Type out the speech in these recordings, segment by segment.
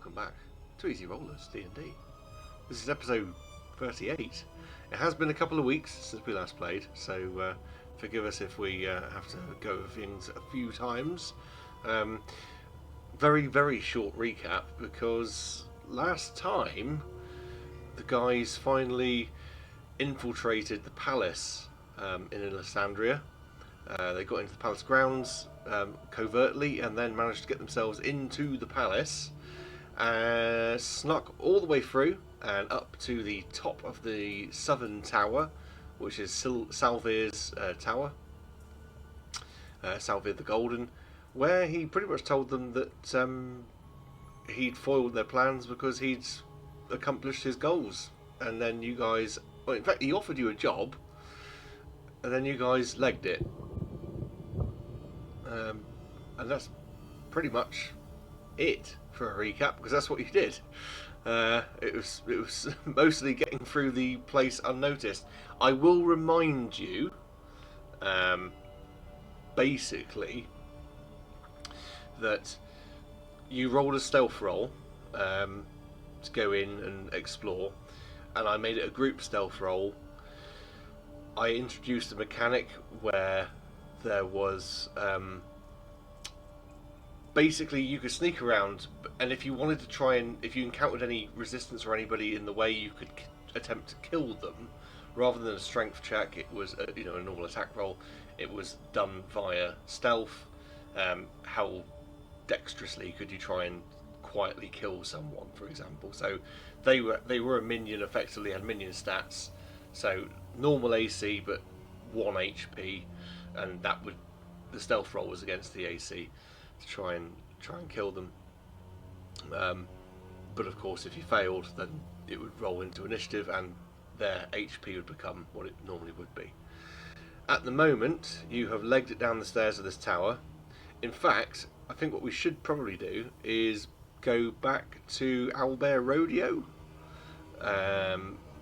welcome back to Easy Rollers D&D. This is episode 38. It has been a couple of weeks since we last played, so forgive us if we have to go over things a few times. Very, very short recap, because last time the guys finally infiltrated the palace in Illastandria. They got into the palace grounds covertly and then managed to get themselves into the palace, snuck all the way through and up to the top of the southern tower, which is Salvir's tower, Salvir the Golden, where he pretty much told them that he'd foiled their plans because he'd accomplished his goals. And then you guys, well, in fact, he offered you a job, and then you guys legged it. And that's pretty much it for a recap, because that's what you did. It was mostly getting through the place unnoticed. I will remind you, basically, that you rolled a stealth roll to go in and explore, and I made it a group stealth roll. I introduced a mechanic where there was basically you could sneak around, and if you wanted to try and if you encountered any resistance or anybody in the way, you could attempt to kill them. Rather than a strength check, it was a normal attack roll. It was done via stealth. How dexterously could you try and quietly kill someone, for example? So they were a minion, effectively had minion stats. So normal AC, but 1 HP, and the stealth roll was against the AC to try and kill them. But of course, if you failed, then it would roll into initiative, and their HP would become what it normally would be. At the moment, you have legged it down the stairs of this tower. In fact, I think what we should probably do is go back to Owlbear Rodeo.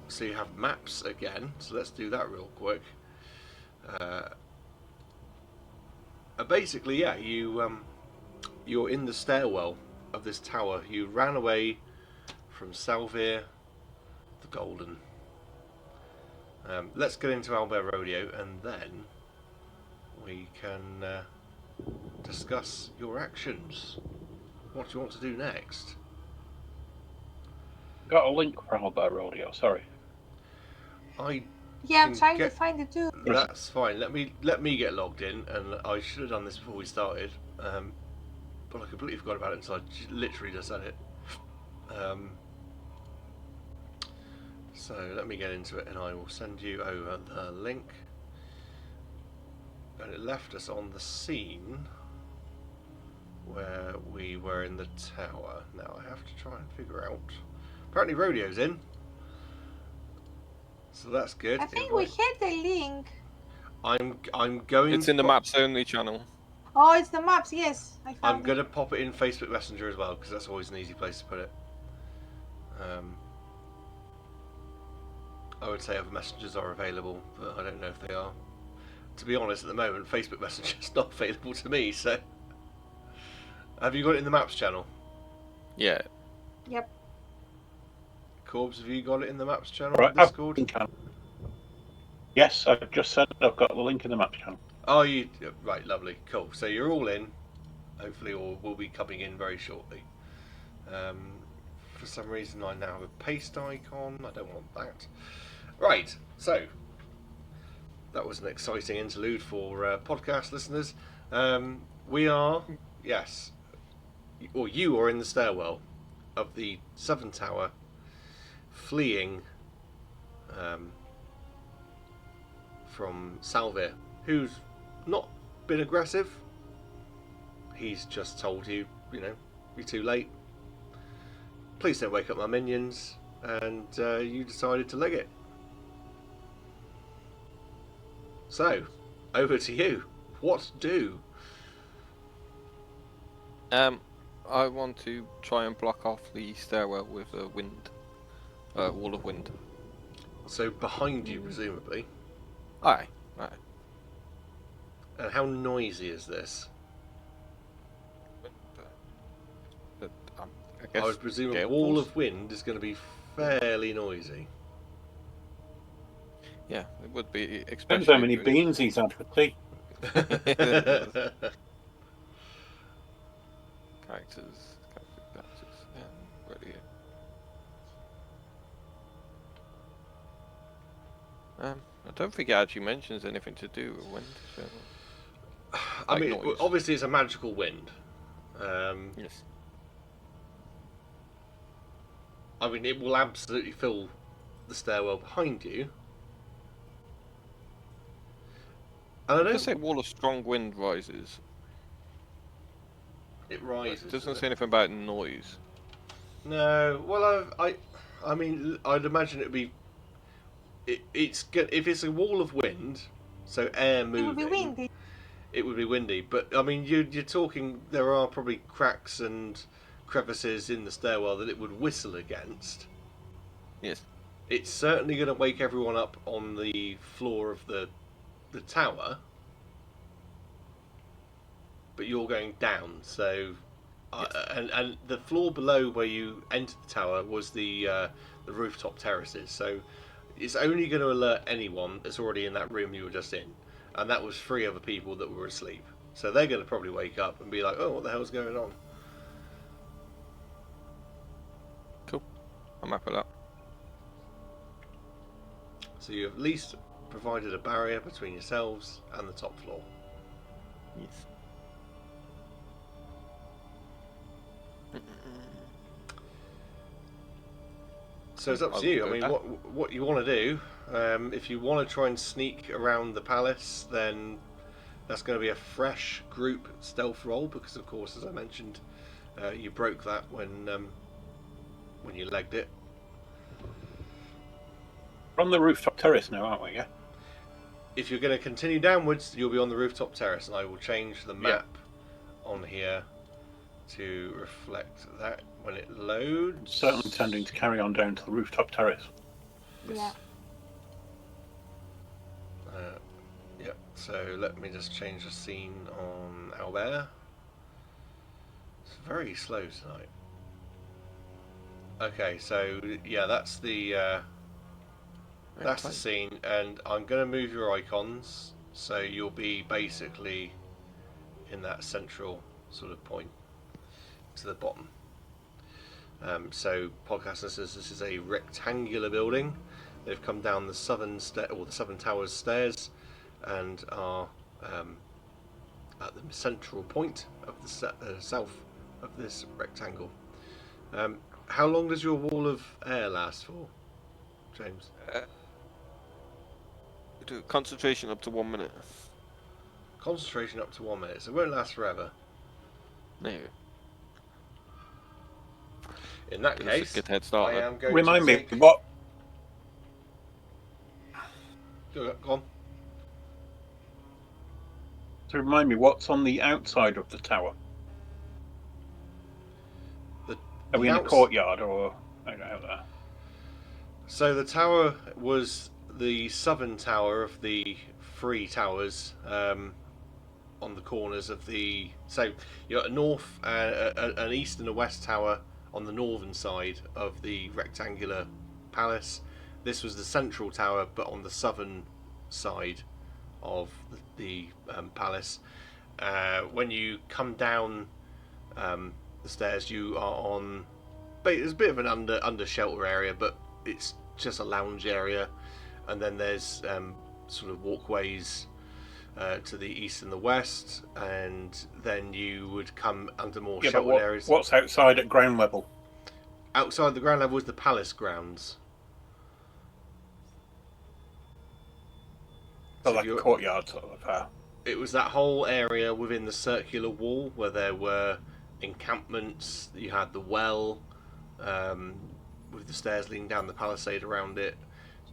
So you have maps again. So let's do that real quick. Basically, yeah, you're in the stairwell of this tower. You ran away from Salvir the Golden. Let's get into Owlbear Rodeo, and then we can discuss your actions. What do you want to do next? Got a link for Owlbear Rodeo, sorry. Yeah, I'm trying to find it too. That's fine. Let me get logged in, and I should have done this before we started, but I completely forgot about it until I literally just said it. So let me get into it, and I will send you over the link. And it left us on the scene where we were in the tower. Now I have to try and figure out. Apparently Rodeo's in. So that's good. I think we hit the link. I'm going. It's in the maps only channel. Oh, it's the maps. Yes, I found I'm going to pop it in Facebook Messenger as well, because that's always an easy place to put it. I would say other messengers are available, but I don't know if they are. To be honest, at the moment, Facebook Messenger is not available to me. So, have you got it in the maps channel? Yeah. Yep. Corbs, have you got it in the maps channel? Right, Discord? Yes, I've just said I've got the link in the map channel. Oh, you right? Lovely, cool. So you're all in. Hopefully, or will be coming in very shortly. For some reason, I now have a paste icon. I don't want that. Right. So that was an exciting interlude for podcast listeners. We are, yes, or you are in the stairwell of the southern tower, fleeing from Salvir, who's not been aggressive. He's just told you, you're too late. Please don't wake up my minions, and you decided to leg it. So, over to you. What do? I want to try and block off the stairwell with a wall of wind. So behind you, presumably. Aye. And how noisy is this? guess. I would presume a gale wall force? of wind is going to be fairly noisy. Yeah, it would be, Depends especially. how many beans he's had for tea. Characters. Ready. I don't think it actually mentions anything to do with wind. So, I like mean, noise. obviously it's a magical wind. yes. I mean, it will absolutely fill the stairwell behind you. And I It don't. does say wall of strong wind rises. It It rises. doesn't does say it? anything about noise. No. Well, I mean, I'd imagine it'd be. It's good if it's a wall of wind, so air moving. It would be windy. It would be windy, but I mean, you're talking. There are probably cracks and crevices in the stairwell that it would whistle against. Yes. It's certainly going to wake everyone up on the floor of the tower, but you're going down. So, and the floor below where you entered the tower was the rooftop terraces. So, it's only going to alert anyone that's already in that room you were just in, and that was 3 other people that were asleep. So they're going to probably wake up and be like, "Oh, what the hell's going on?" Cool. I'm happy with that. So you've at least provided a barrier between yourselves and the top floor. Yes. So it's up I to you. will I mean, go what you want to do? If you want to try and sneak around the palace, then that's going to be a fresh group stealth roll because, of course, as I mentioned, you broke that when you legged it. We're on the rooftop terrace now, aren't we? Yeah. If you're going to continue downwards, you'll be on the rooftop terrace, and I will change the map on here to reflect that when it loads. Certainly intending to carry on down to the rooftop terrace. Yeah. Yeah, so let me just change the scene on Albert. It's very slow tonight. Okay, so yeah, that's the scene, and I'm going to move your icons so you'll be basically in that central sort of point to the bottom. So podcast listeners, this is a rectangular building. They've come down the southern towers stairs and are at the central point of the south of this rectangle. How long does your wall of air last for, James? Do concentration up to 1 minute. Concentration up to 1 minute, so it won't last forever. No. In that Give us a case, good head start. I am going Remind to me take... what. Go on. To remind me what's on the outside of the tower. Are we in the courtyard or out there? So the tower was the southern tower of the 3 towers on the corners of the. So you've got a north, an east, and a west tower on the northern side of the rectangular palace. This was the central tower, but on the southern side of the palace. When you come down the stairs, you are on. There's a bit of an under shelter area, but it's just a lounge area, and then there's sort of walkways to the east and the west, and then you would come under more sheltered areas. What's outside at ground level? Outside the ground level is the palace grounds. So like a courtyard sort of. It was that whole area within the circular wall where there were encampments. You had the well with the stairs leading down the palisade around it.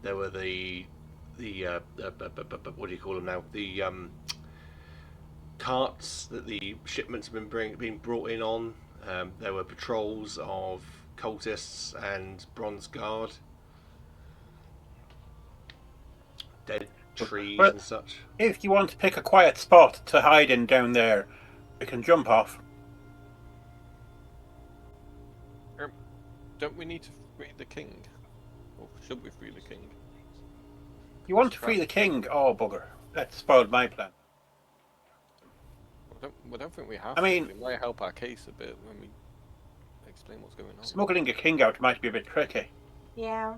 There were the what do you call them now? The carts that the shipments have been brought in on. There were patrols of cultists and bronze guard. Dead trees and such. If you want to pick a quiet spot to hide in down there, you can jump off. Don't we need to free the king? Or should we free the king? You want to free the king? Oh, bugger. That spoiled my plan. I don't think we have I mean- to. It might help our case a bit when we explain what's going on. Smuggling a king out might be a bit tricky. Yeah.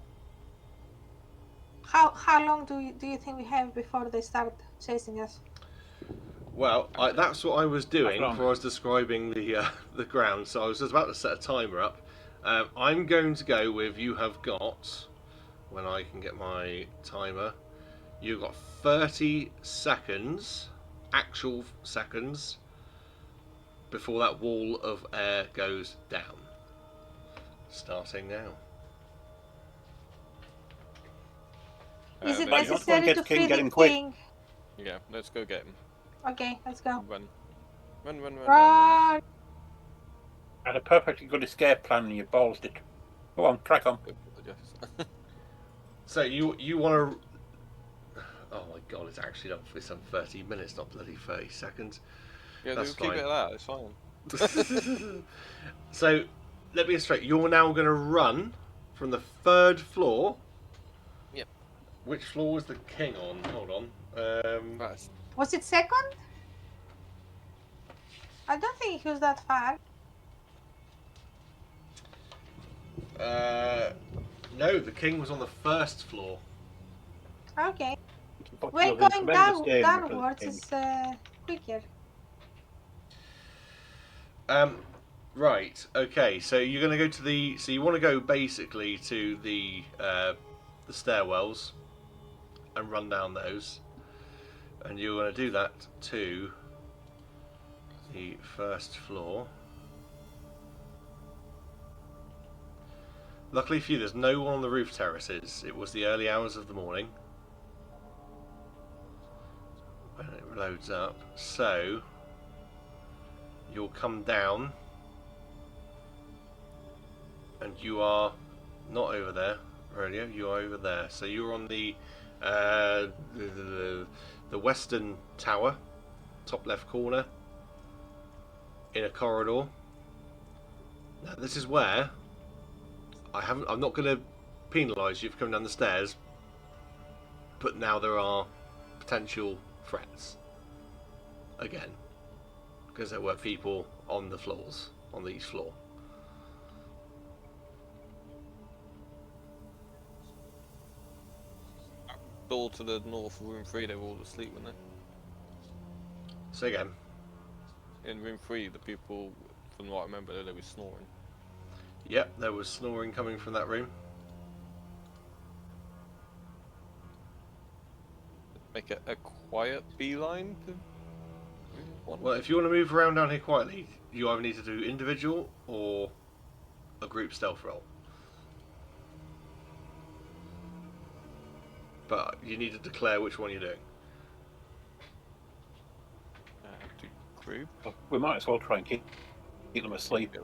How long do you think we have before they start chasing us? Well, that's what I was doing long? before I was describing the ground. So I was just about to set a timer up. I'm going to go with you have got, when I can get my timer, you've got 30 seconds, actual seconds, before that wall of air goes down. Starting now. Is it then- you don't want necessary to get to the king, free get the him quick. king? Yeah, let's go get him. Okay, let's go. Run. Run, run, run. Run! I had a perfectly good escape plan and you ballsed it. Go on, crack on. Yes. So you want to? Oh my god! It's on 30 minutes, not bloody 30 seconds. Yeah, That's keep fine. it at that. It's fine. So let me get straight. You're now going to run from the 3rd floor. Yep. Which floor was the king on? Hold on. Right. Was it 2nd? I don't think he was that far. No, the king was on the 1st floor. Okay. But When you've been going tremendous game for the downwards king. is quicker. Right. Okay. So you're going to go to the. So you want to go basically to the stairwells and run down those, and you're going to do that to the 1st floor. Luckily for you, there's no one on the roof terraces. It was the early hours of the morning when it loads up. So you'll come down, and you are not over there, Rodeo. You are over there. So you're on the western tower, top left corner, in a corridor. Now this is where I'm not going to penalise you for coming down the stairs, but now there are potential threats again, because there were people on the floors, on each floor. Door to the north, room 3, they were all asleep, weren't So again, they? In room 3, the people, from what I remember, they were snoring. yep, there was snoring coming from that room. Make it a quiet beeline to room 1. Well, if you want to move around down here quietly, you either need to do individual or a group stealth roll. But you need to declare which one you're doing. Do group. We might as well try and keep them asleep.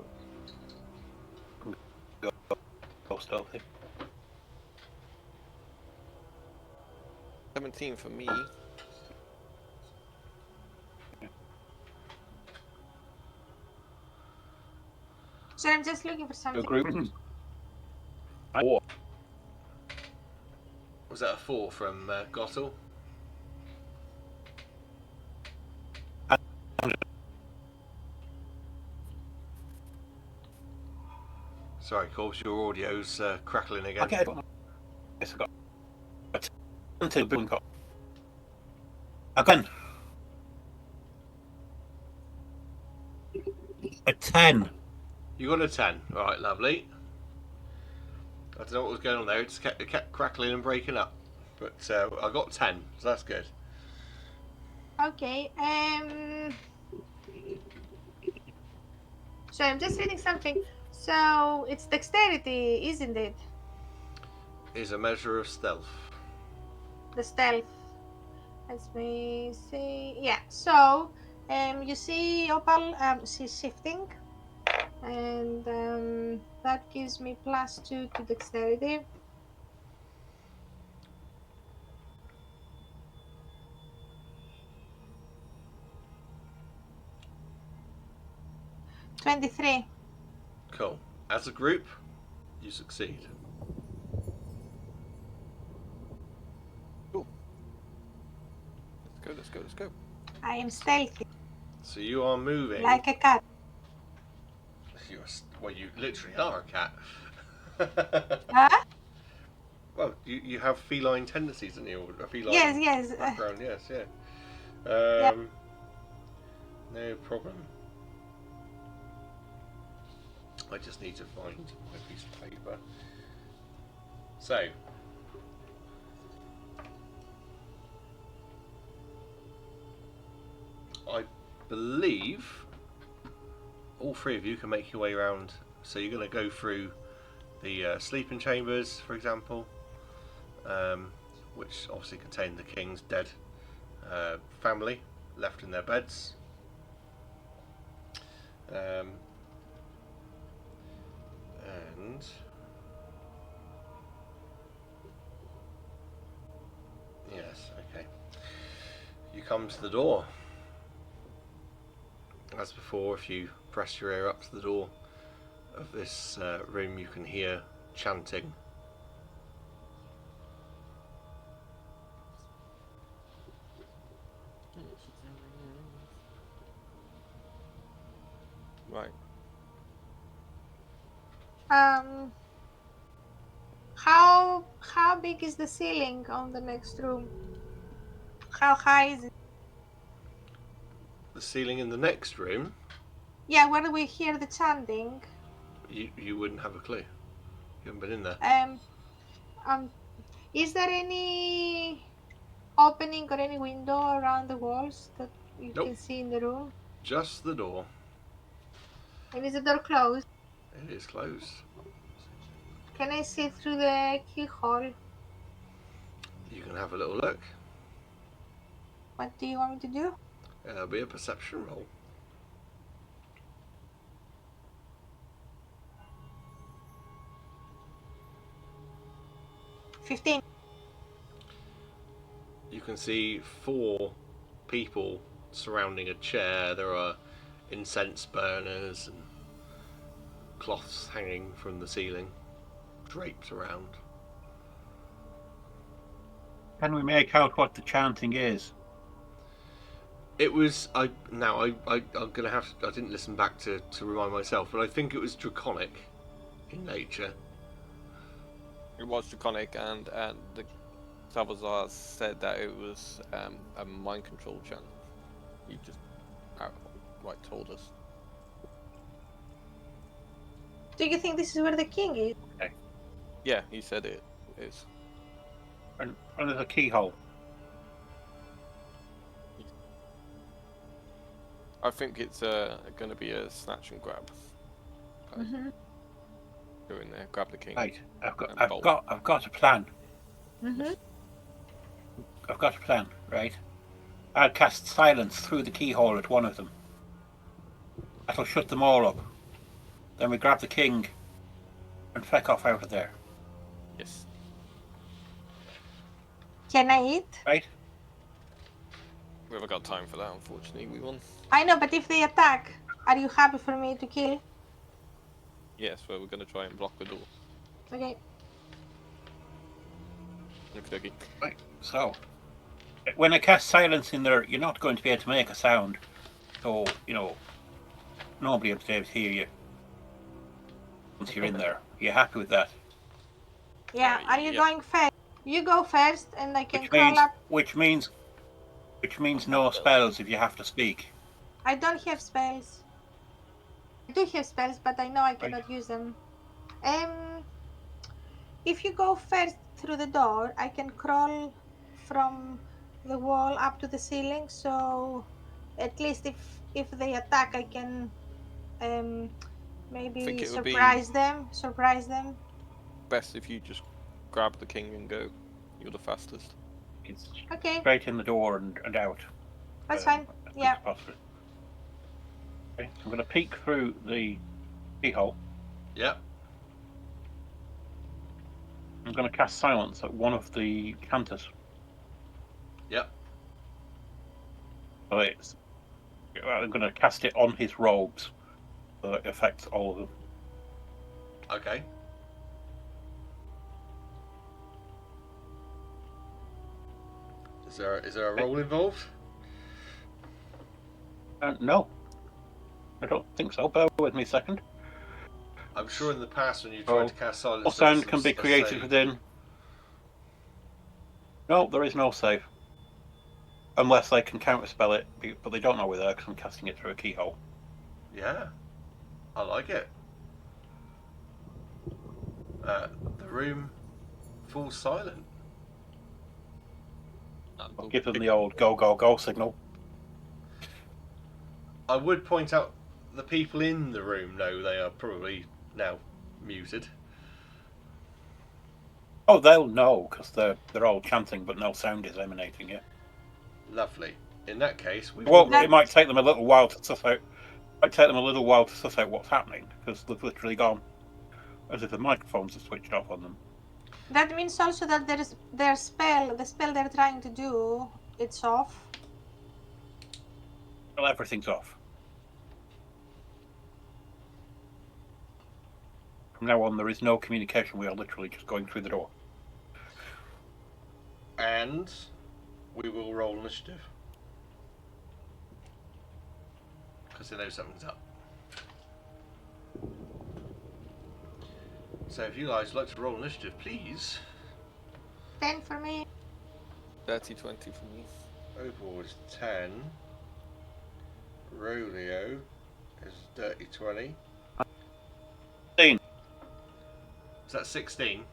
Go stealthy. 17 for me. So I'm just looking for A something. group. Four. Was that a 4 from Gottel? Sorry, Corbs, your audio's crackling again. Okay. Yes, I got until boom got. Again. A 10. You got a 10. Alright, lovely. I don't know what was going on there. It kept crackling and breaking up. But I got 10, so that's good. Okay. So I'm just reading something. So it's dexterity, isn't it? Is a measure of stealth. The stealth. Let me see. Yeah. So you see Opal, she's shifting, and that gives me +2 to dexterity. $23. Cool. As a group, You succeed. Cool. Let's go. I am stealthy, So you are moving. like a cat. Well, you literally are a cat. Huh? Well, you have feline tendencies in you, a feline Yes. background. Yes, yeah. Yeah. No problem. I just need to find my piece of paper. So, I believe all three of you can make your way around. So you're going to go through the sleeping chambers, for example, which obviously contain the king's dead family left in their beds. And yes, okay. You come to the door. As before, if you press your ear up to the door of this room, you can hear chanting. Right. How big is the ceiling on the next room? How high is it? The ceiling in the next room, Yeah, where we hear the chanting. you wouldn't have a clue. You haven't been in there. Is there any opening or any window around the walls that you Nope. can see in the room? Just the door. And is the door closed? It is closed. Can I see through the keyhole? You can have a little look. What do you want me to do? There'll be a perception roll. $15. You can see 4 people surrounding a chair. There are incense burners and cloths hanging from the ceiling, draped around. Can we make out what the chanting is? It was I'm gonna have I didn't listen back to remind myself, but I think it was draconic in nature. It was draconic, and the Salazar said that it was a mind control chant. He just outright told us. Do you think this is where the king is? Yeah, he said it is. And there's a keyhole. I think it's going to be a snatch and grab. Mm-hmm. Go in there, grab the king. Right, I've bolt. got a plan. Mm-hmm. I've got a plan, right? I'll cast silence through the keyhole at one of them. That'll shut them all up. Then we grab the king and feck off out of there. Yes. Can I eat? Right? We haven't got time for that, unfortunately. We won. I know, but if they attack, are you happy for me to kill? Yes, well, we're going to try and block the door. Okay. Okay. Right. So, when I cast silence in there, you're not going to be able to make a sound. So, nobody will be able to hear you once you're in there. You're happy with that? Yeah. Are you yeah. going first? You go first, and I can crawl up. Which means no spells if you have to speak. I don't have spells. I do have spells, but I know I cannot use them. If you go first through the door, I can crawl from the wall up to the ceiling. So, at least if they attack, I can maybe surprise them. Best if you just grab the king and go. You're the fastest. It's Okay, straight in the door and out. that's fine. As quick Yeah. as possible. Okay, I'm going to peek through the keyhole. Yep. I'm going to cast silence at one of the canters. Yep. So I'm going to cast it on his robes, so it affects all of them. Okay. Is there a roll involved? No. I don't think so. Bear with me a second. I'm sure in the past when you tried to cast silence, All there was sound can be a created save. within. No, there is no save. Unless they can counterspell it, but they don't know we're there because I'm casting it through a keyhole. Yeah, I like it. The room falls silent. I'll give them the old go, go, go signal. I would point out the people in the room know they are probably now muted. Oh, they'll know because they're all chanting, but no sound is emanating yet. Lovely. In that case, we Well, will it might take them a little while to suss out. Might take them a little while to suss out what's happening because they've literally gone as if the microphones are switched off on them. That means also that the spell they're trying to do, it's off. Well, everything's off. From now on, there is no communication. We are literally just going through the door. And we will roll initiative. Because they know something's up. So if you guys would like to roll initiative, please. 10 for me. 30-20 for me. Opal is 10. Rolio is dirty 20. 16. Is that 16?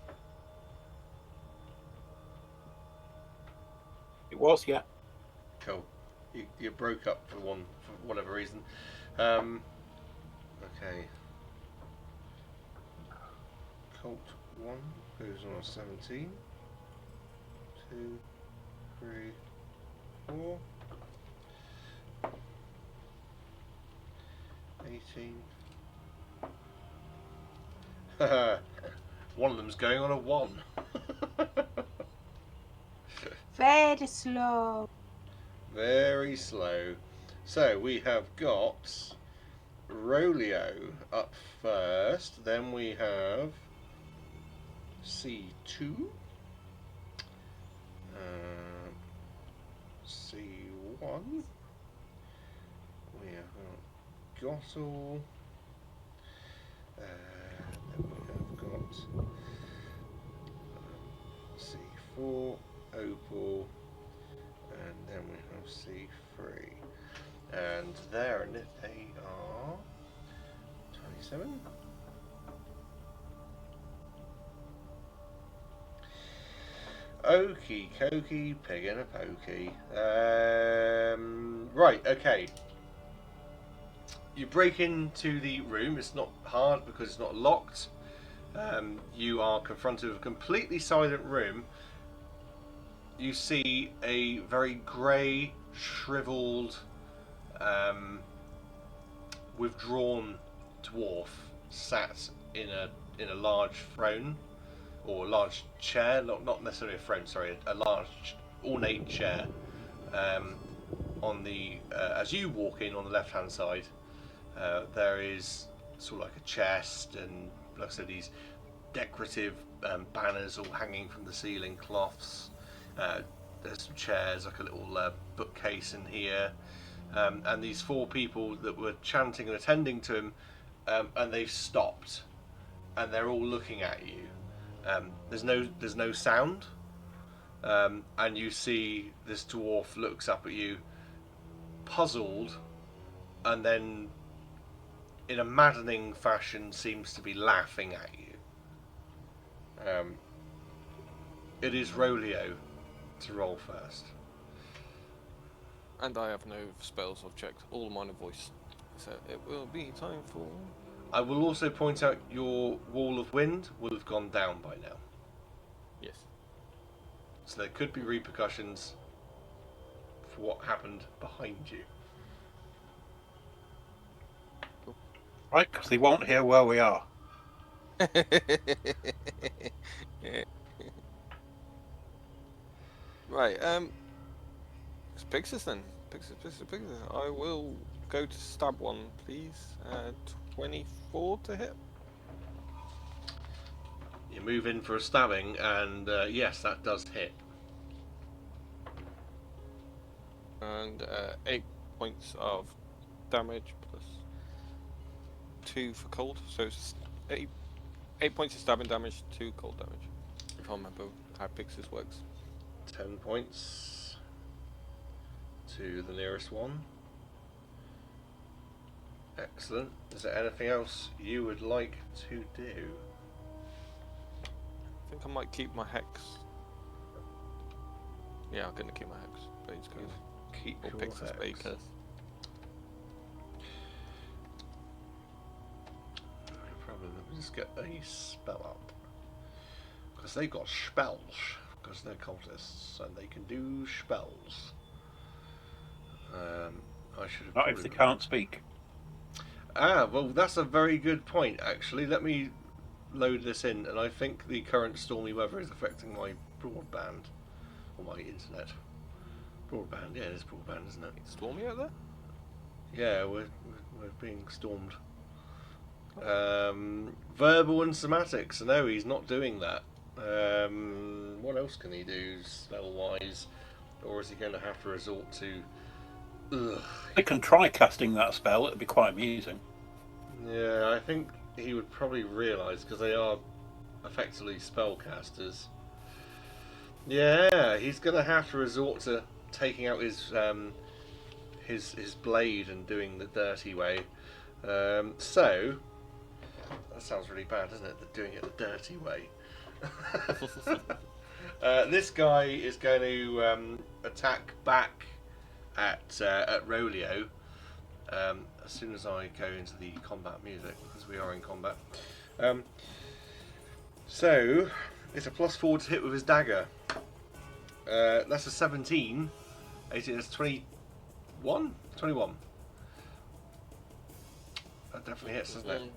It was, yeah. Cool. You broke up for whatever reason. Okay. Colt 1 goes on a 17. 2, 3, 4. 18. One of them's going on a 1. Very slow. Very slow. So we have got Rolio up first, then we have C2, C1, we have got Gottle, then we have got C4, Opal, and then we have C3. And there, and they are 27. Okie dokie, pig in a pokey. Right, okay. You break into the room. It's not hard because it's not locked. You are confronted with a completely silent room. You see a very grey, shriveled, withdrawn dwarf sat in a large throne, or a large chair, not necessarily a throne, sorry, a large ornate chair. On the as you walk in on the left hand side, there is sort of like a chest, and like I said, these decorative banners all hanging from the ceiling, cloths. There's some chairs, like a little bookcase in here, and these 4 people that were chanting and attending to him, and they've stopped, and they're all looking at you. There's no sound, and you see this dwarf looks up at you, puzzled, and then in a maddening fashion seems to be laughing at you. It is Rolio to roll first. And I have no spells. I've checked all minor voice. So it will be time for... I will also point out your wall of wind will have gone down by now. Yes. So there could be repercussions for what happened behind you. Cool. Right, because they won't hear where we are. Right, it's Pixis then. Pixis. I will go to stab one, please. 24 to hit. You move in for a stabbing, and yes, that does hit. And 8 points of damage plus 2 for cold. So it's 8 points of stabbing damage, 2 cold damage. If I remember how Pixis works. 10 points to the nearest one. Excellent. Is there anything else you would like to do? I think I might keep my hex. Yeah, I'm gonna keep my hex. Please, guys. Keep Or your Pixis hex. Bakers. No problem. Let me just get a spell up. Because they've got spells. Because they're cultists and they can do spells. I should have. Not if they can't speak. Ah, well, that's a very good point, actually. Let me load this in, and I think the current stormy weather is affecting my broadband. Or my internet. Broadband, yeah, it is broadband, isn't it? Stormy out there? Yeah, we're being stormed. Verbal and somatic, so no, he's not doing that. What else can he do, spell-wise? Or is he going to have to resort to... Ugh. They can try casting that spell, it'd be quite amusing. Yeah, I think he would probably realise, because they are effectively spellcasters. Yeah, he's going to have to resort to taking out his blade and doing the dirty way. So, that sounds really bad, doesn't it? Doing it the dirty way. This guy is going to attack back at Rolio as soon as I go into the combat music, because we are in combat. So, it's a +4 to hit with his dagger. That's a 17. 18, that's 21? 21. That definitely hits, doesn't it?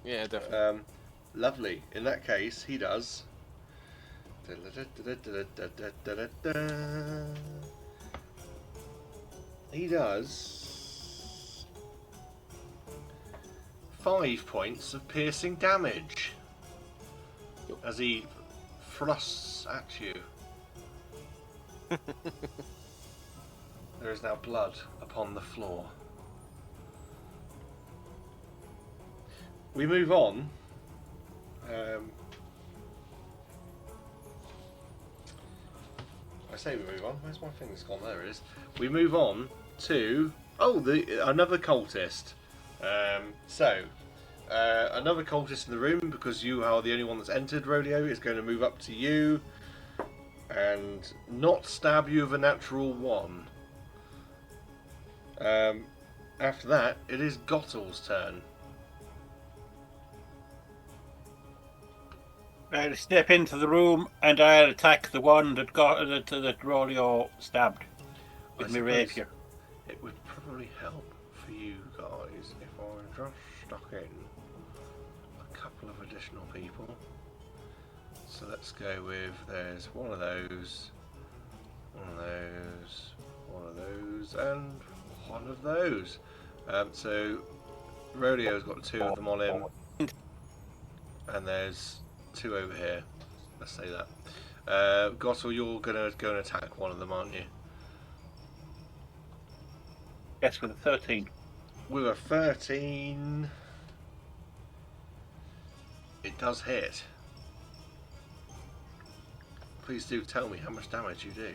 Yeah, definitely. Lovely. In that case, he does. He does 5 points of piercing damage as he thrusts at you. There is now blood upon the floor. We move on. I say we move on. Where's my finger's gone? There it is. We move on to another cultist. Another cultist in the room, because you are the only one that's entered. Rodeo is going to move up to you and not stab you with a natural 1. After that, it is Gottel's turn. I'll step into the room and I'll attack the one that Rolio stabbed with my suppose rapier. It would probably help for you guys if I just stuck in a couple of additional people. So let's go with, there's one of those, one of those, one of those, and one of those. So Rodeo's got 2 of them on him, and there's 2 over here. Let's say that. Gottel, you're gonna go and attack one of them, aren't you? Yes, with a 13. With a 13, it does hit. Please do tell me how much damage you do.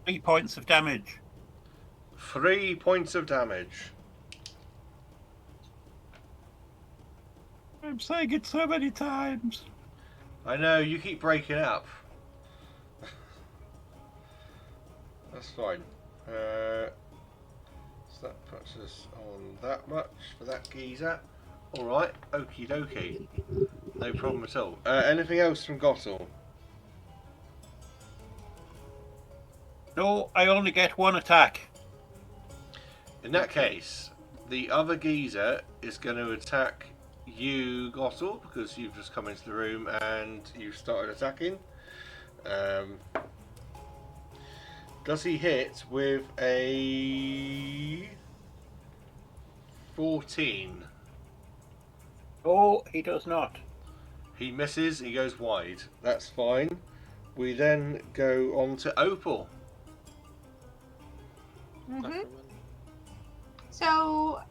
Three points of damage. 3 points of damage. I'm saying it so many times. I know, you keep breaking up. That's fine. So that puts us on that much for that geezer. Alright, okie dokie. No problem at all. Anything else from Gottel? No, I only get 1 attack. In that case, the other geezer is going to attack you, Gottel, because you've just come into the room and you've started attacking. Does he hit with a 14? Oh, he does not. He misses, he goes wide. That's fine. We then go on to Opal. So,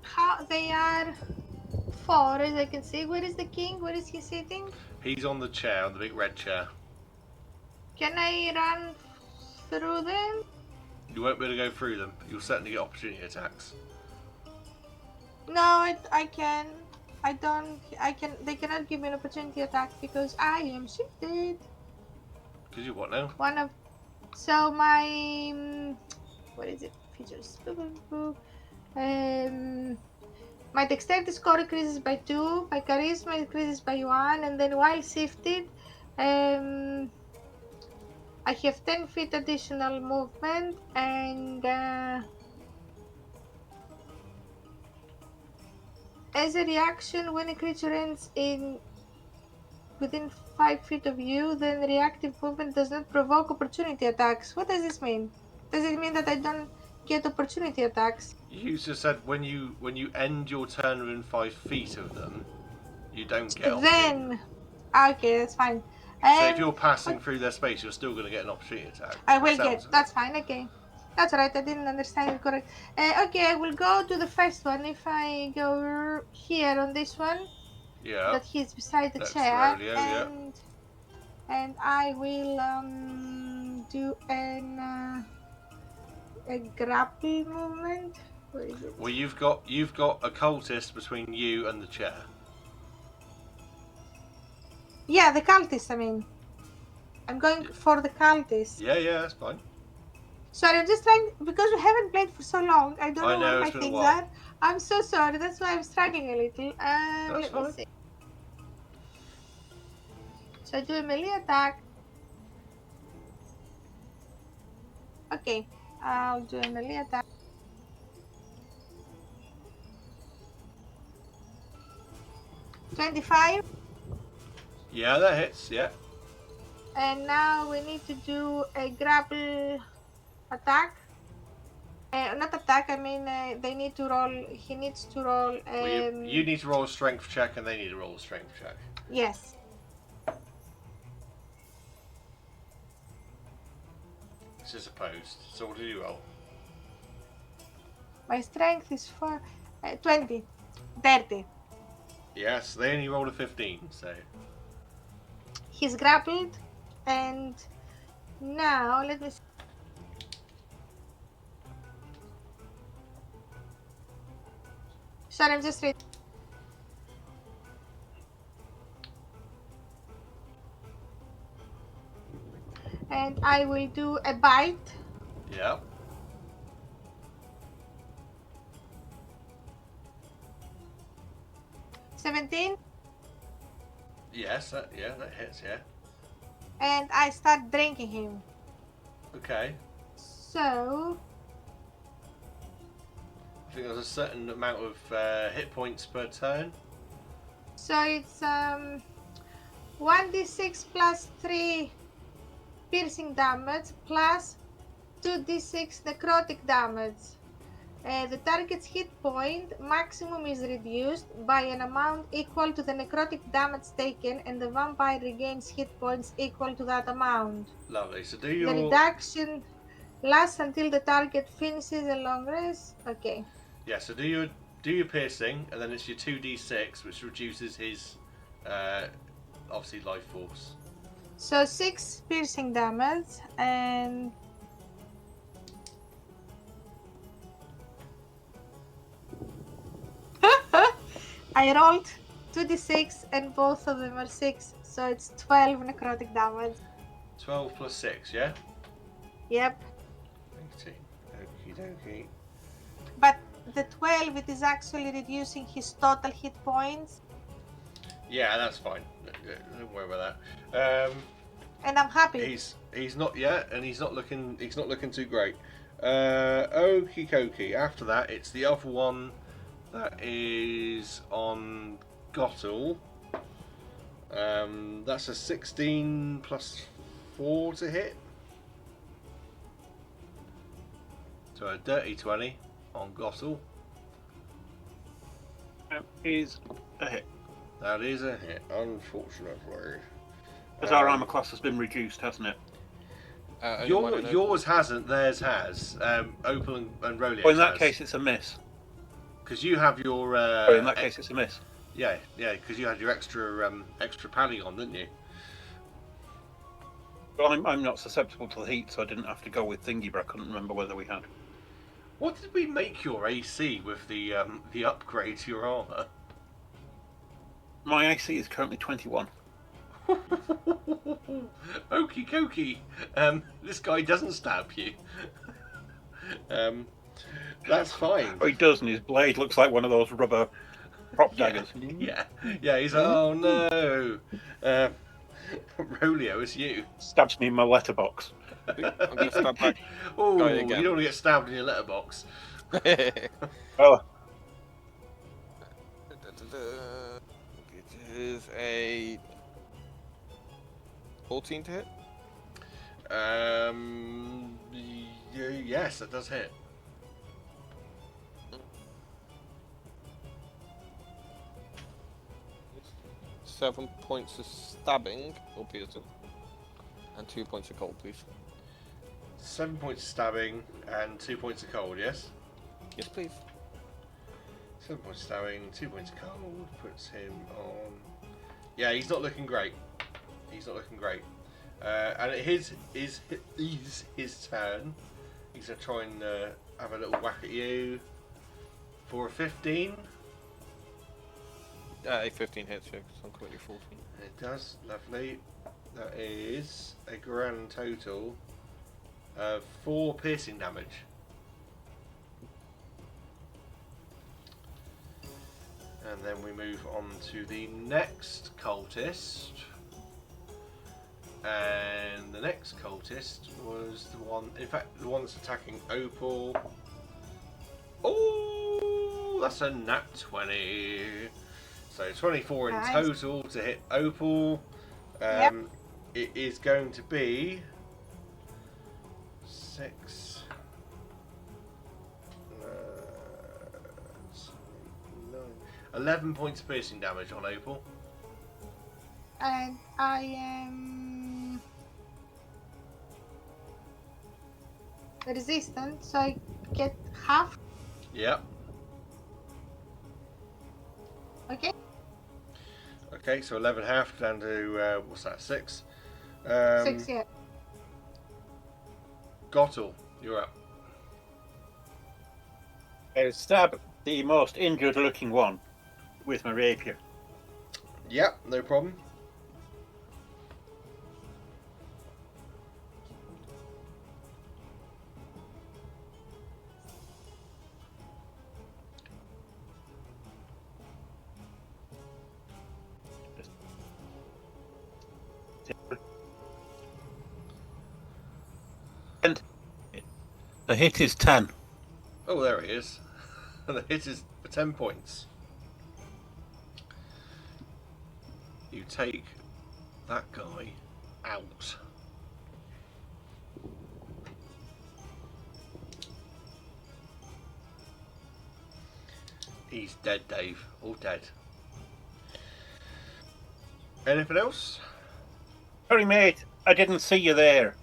how they are 4, as I can see. Where is the king? Where is he sitting? He's on the chair, on the big red chair. Can I run through them? You won't be able to go through them. You'll certainly get opportunity attacks. No, I can. I don't. I can. They cannot give me an opportunity attack because I am shifted. Because you what now? One of. So my. What is it? Features. My dexterity score increases by 2. My charisma increases by 1, and then while shifted, I have 10 feet additional movement, and as a reaction, when a creature ends in within 5 feet of you, then reactive movement does not provoke opportunity attacks. What does this mean? Does it mean that I don't get opportunity attacks? You just said when you end your turn within 5 feet of them, you don't get opportunity. Then, okay, that's fine. So if you're passing through their space, you're still going to get an opportunity attack. I will get. That's fine. Okay, that's right. I didn't understand it correct. Okay, I will go to the first one. If I go here on this one, Yeah. that he's beside the That's chair, Rodeo, yeah. and I will do a grapple movement. Where is it? Well, you've got a cultist between you and the chair. Yeah, the cultist. I mean, I'm going for the cultist. Yeah, that's fine. Sorry, I'm just trying because we haven't played for so long. I don't know where my it's been a things while. are. I'm so sorry. That's why I'm struggling a little. That's Let me fine. see. So I do a melee attack. Okay, I'll do a melee attack. $25. Yeah, that hits. Yeah. And now we need to do a grapple attack. Not attack. I mean, they need to roll. He needs to roll. Well, you need to roll a strength check, and they need to roll a strength check. Yes. This is opposed. So what do you roll? My strength is 20. 30. Yes, they only rolled a 15. So He's grappled, and now let me see. Sorry, I'm just reading. And I will do a bite. yeah. 17. Yes, that hits. Yeah. And I start drinking him. Okay. So I think there's a certain amount of hit points per turn. it's 1d6 plus 3 piercing damage plus 2d6 necrotic damage. The target's hit point maximum is reduced by an amount equal to the necrotic damage taken, and the vampire regains hit points equal to that amount. Lovely. So do The your reduction lasts until the target finishes a long rest. Okay. yeah. So do your piercing, and then it's your 2d6, which reduces his obviously life force. So 6 piercing damage, and I rolled 2d6 and both of them are 6, so it's 12 necrotic damage. 12 plus 6, yeah? Yep. 18. Okie dokie. But the 12, it is actually reducing his total hit points, Yeah, that's fine. Don't worry about that. and I'm happy. He's not yet, and he's not looking too great. Okie dokie. After that, it's the other one that is on Gottel. That's a 16 plus 4 to hit. So a dirty 20 on Gottel. That is a hit. That is a hit, unfortunately. Because our armor class has been reduced, hasn't it? Yours hasn't, theirs has. Opal and Rolio. Well, in that case, it's a miss. Because you have your. In that case, it's a miss. Yeah, because you had your extra padding on, didn't you? Well, I'm not susceptible to the heat, so I didn't have to go with thingy, but I couldn't remember whether we had. What did we make your AC with the upgrade to your armor? My AC is currently 21. Okie dokie. This guy doesn't stab you. That's fine. Oh, he does, and his blade looks like one of those rubber prop daggers. Yeah. He's like, oh no. Rolio, it's you. Stabs me in my letterbox. I'm going to stab back. Oh, Guy you again. don't want to get stabbed in your letterbox. Oh, It is a 14 to hit. Yes, that does hit. Seven points of stabbing or piercing, and 2 points of cold, please. 7 points of stabbing and 2 points of cold, yes? Yes, please. 7 points of stabbing, 2 points of cold, puts him on... Yeah, he's not looking great. He's not looking great. And it is his turn. He's going to try and have a little whack at you for a 15. A 15 hits, yeah, because I'm currently 14. It does, lovely. That is a grand total of 4 piercing damage. And then we move on to the next cultist. And the next cultist was the one, in fact, the one that's attacking Opal. Oh, that's a nat 20. So 24 in Nice. total to hit Opal. Yep. It is going to be 6, 9, 11 points of piercing damage on Opal. And I am resistant, so I get half. Yep. Okay. Okay, so 11 half down to what's that? 6. 6, yeah. Gottel, you're up. I'll stab the most injured looking one with my rapier. Yep, no problem. And the hit is 10. Oh, there he is. And the hit is for 10 points. You take that guy out. He's dead, Dave. All dead. Anything else? Sorry, mate, I didn't see you there.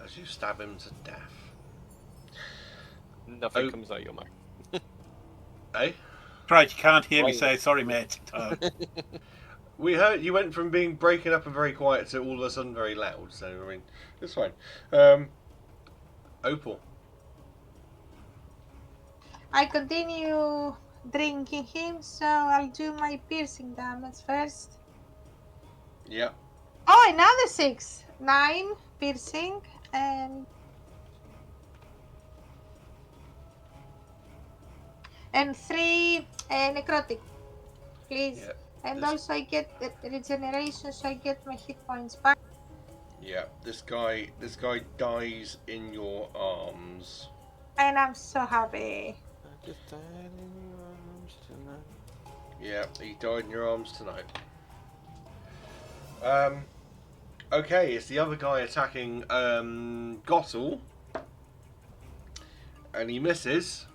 As you stab him to death. Nothing Oh. comes out your mouth. Eh? Right, you can't hear me Right. say sorry, mate. We heard you went from being breaking up and very quiet to all of a sudden very loud, so I mean, it's fine. Opal. I continue drinking him, so I'll do my piercing damage first. Yeah. Oh, another 6. 9 piercing and 3 necrotic, please. Yeah. And this- also I get the regeneration, so I get my hit points back. Yeah. This guy dies in your arms. And I'm so happy. I just died in your arms tonight. Yeah, he died in your arms tonight. Okay, it's the other guy attacking Gottel. and he misses.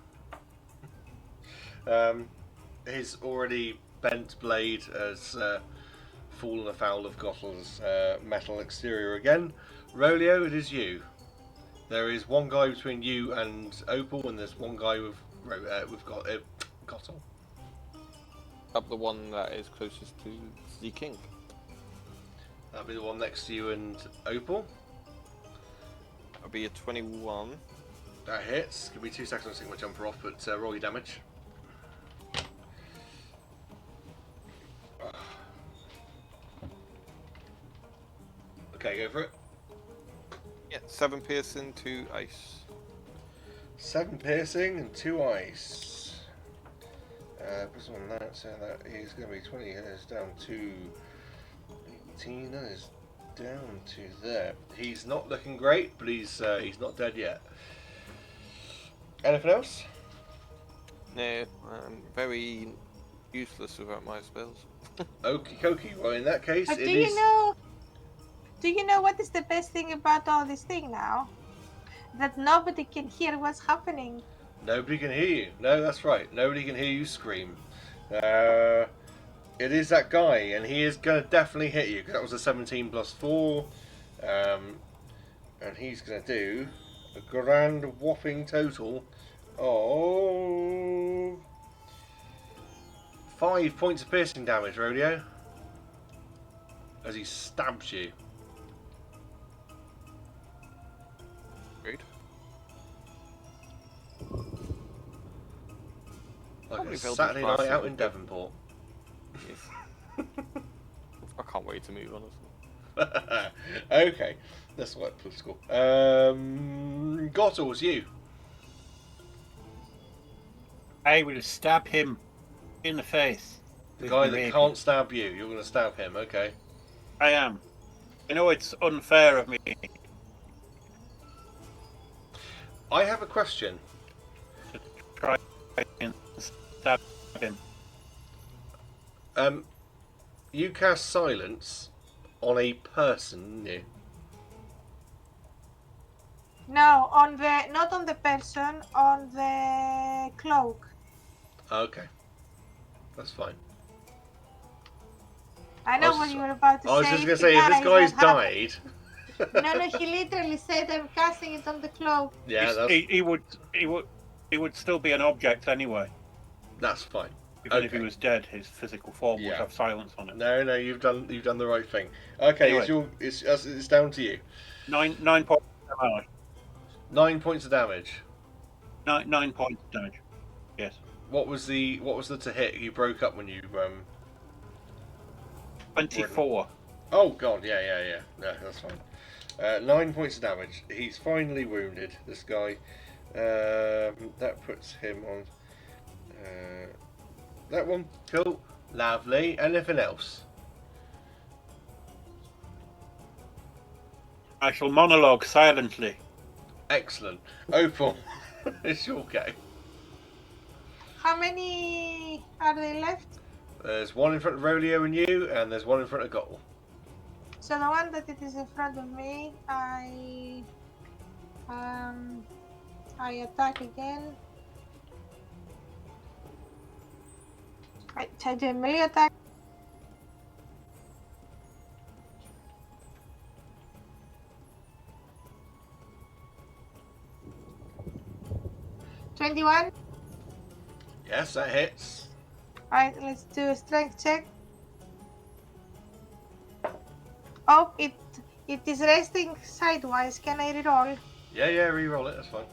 His already bent blade has fallen afoul of Gottel's metal exterior again. Rolio, it is you. There is one guy between you and Opal, and there's one guy with Gottel. Up the one that is closest to the king. That'll be the one next to you and Opal. That'll be a 21. That hits. Give me 2 seconds to take my jumper off, but roll your damage. Okay, go for it. Yeah, 7 piercing, 2 ice. 7 piercing and 2 ice. Plus on that, so that is going to be 20. That is down to 18. That is down to there. He's not looking great, but he's not dead yet. Anything else? No, I'm very useless without my spells. Okie dokie. Well, in that case, But it do is. you know what is the best thing about all this thing now? That nobody can hear what's happening. Nobody can hear you. No, that's right. Nobody can hear you scream. It is that guy, and he is going to definitely hit you, because that was a 17 plus 4. And he's going to do a grand whopping total of 5 points of piercing damage, Rodeo, as he stabs you. Great. Like Probably a failed Saturday this night last out year. in Devonport. Yes. I can't wait to move, honestly. Okay, that's quite political. Gottel, it's you. I will stab him in the face. The with guy the that rapier. can't stab you. You're going to stab him, okay. I am. I know it's unfair of me. I have a question. To try and stab him. You cast silence on a person, didn't you? No, not on the person, on the cloak. Okay. That's fine. I know was what just- you were about to say. I was just going to If say, if this dies, guy's what happens? died... No, he literally said I'm casting it on the cloak. Yeah, that's, He would still be an object anyway. that's fine. Even if Okay. he was dead, his physical form Yeah. would have silence on it. No, you've done the right thing. Okay, Anyway. it's down to you. 9 points of damage. 9 points of damage. 9 points of damage. Yes. What was the to hit? You broke up when you 24. Oh god, yeah. No, that's fine. 9 points of damage. He's finally wounded, this guy. That puts him on that one. Cool. Lovely. Anything else? I shall monologue silently. Excellent. Opal, it's your game. How many are they left? There's one in front of Rolio and you, and there's one in front of Gottel. So the one that it is in front of me, I attack again. I do a melee attack. $21. Yes, that hits. Alright, let's do a strength check. Oh, it is resting sidewise. Can I reroll? Yeah, re-roll it. That's fine.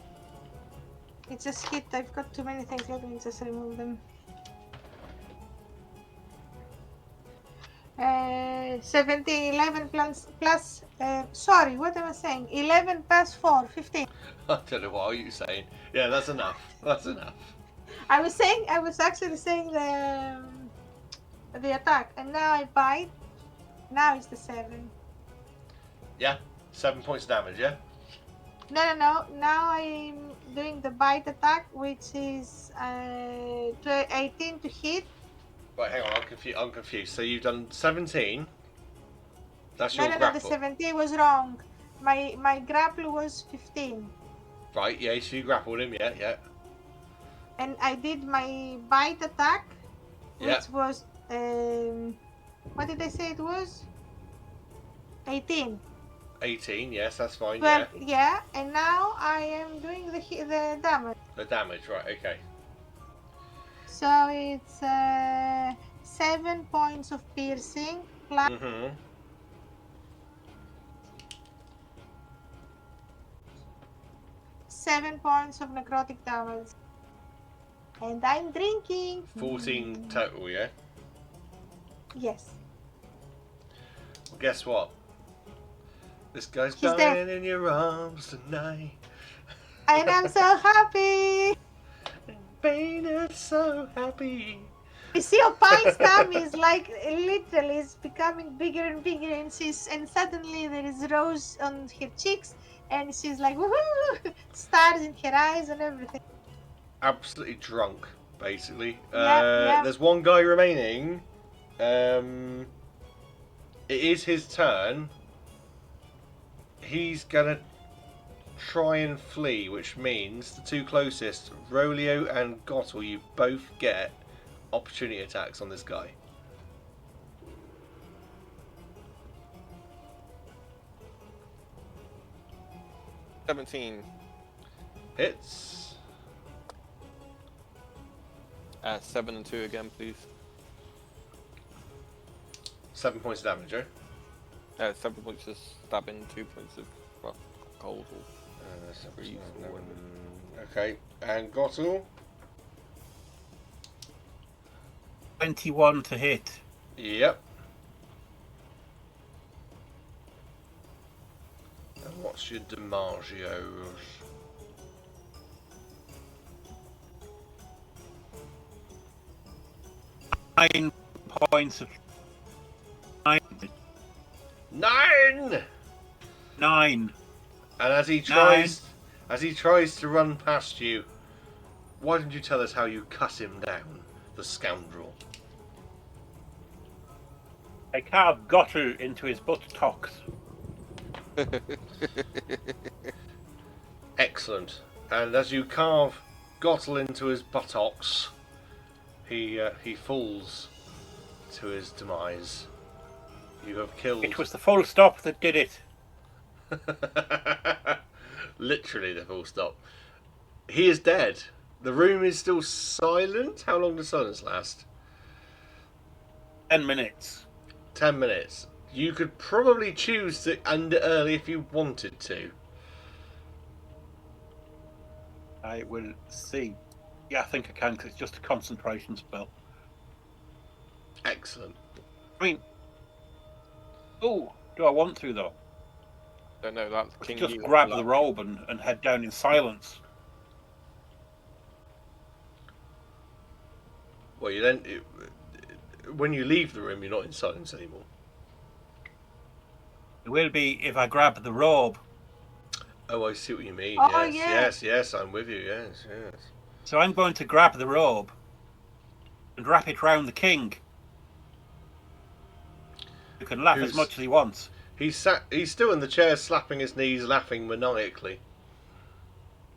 It just hit. I've got too many things. Let me just remove them. 17, 11 plus sorry, what am I saying? 11 plus 4, 15. I don't know what are you saying. Yeah, that's enough. That's enough. I was actually saying the attack, and now I bite. Now it's the 7. Yeah, 7 points of damage. Yeah. No. Now I'm doing the bite attack, which is 18 to hit. Right, hang on. I'm confused. So you've done 17. That's your No, the grapple. 17 was wrong. My grapple was 15. Right, yeah, so you grappled him, yeah. And I did my bite attack, which Yeah. was what did I say it was? 18. 18, yes, that's fine, 12, yeah. yeah. And now I am doing the damage. The damage, right, okay. So it's 7 points of piercing plus Mm-hmm. 7 points of necrotic damage. And I'm drinking. 14 total, yeah? Yes. Well, guess what? This guy's He's dying in your arms tonight. And I'm so happy. Pain is so happy. You see, Opane's tummy is like literally is becoming bigger and bigger, and suddenly there is rose on her cheeks, and she's like woohoo, stars in her eyes and everything. Absolutely drunk, basically. Yeah. There's one guy remaining. It is his turn. He's gonna try and flee, which means the two closest, Rolio and Gottel, you both get opportunity attacks on this guy. $17. Hits. 7 and 2 again, please. 7 points of damage, eh? 7 points of stabbing, 2 points of cold. Three, four. Okay, and Gottel. 21 to hit. Yep. And what's your DiMaggio's? 9 points of 9. 9! 9. And as he tries to run past you, why didn't you tell us how you cut him down, the scoundrel? I carved Gottel into his buttocks. Excellent. And as you carve Gottel into his buttocks, he falls to his demise. You have killed. It was the full stop that did it. Literally the full stop. He is dead. The room is still silent. How long does silence last? 10 minutes. 10 minutes. You could probably choose to end it early if you wanted to. I will see. Yeah, I think I can, because it's just a concentration spell. Excellent. I mean, oh, do I want to, though? Don't know, that's I King could just Eagle grab Flag. the robe and head down in silence. Well, you then... when you leave the room, you're not in silence anymore. It will be if I grab the robe. Oh, I see what you mean. Oh, yes, yeah. yes, I'm with you. Yes. So I'm going to grab the robe and wrap it round the king. Who can laugh as much as he wants. He's still in the chair, slapping his knees, laughing maniacally.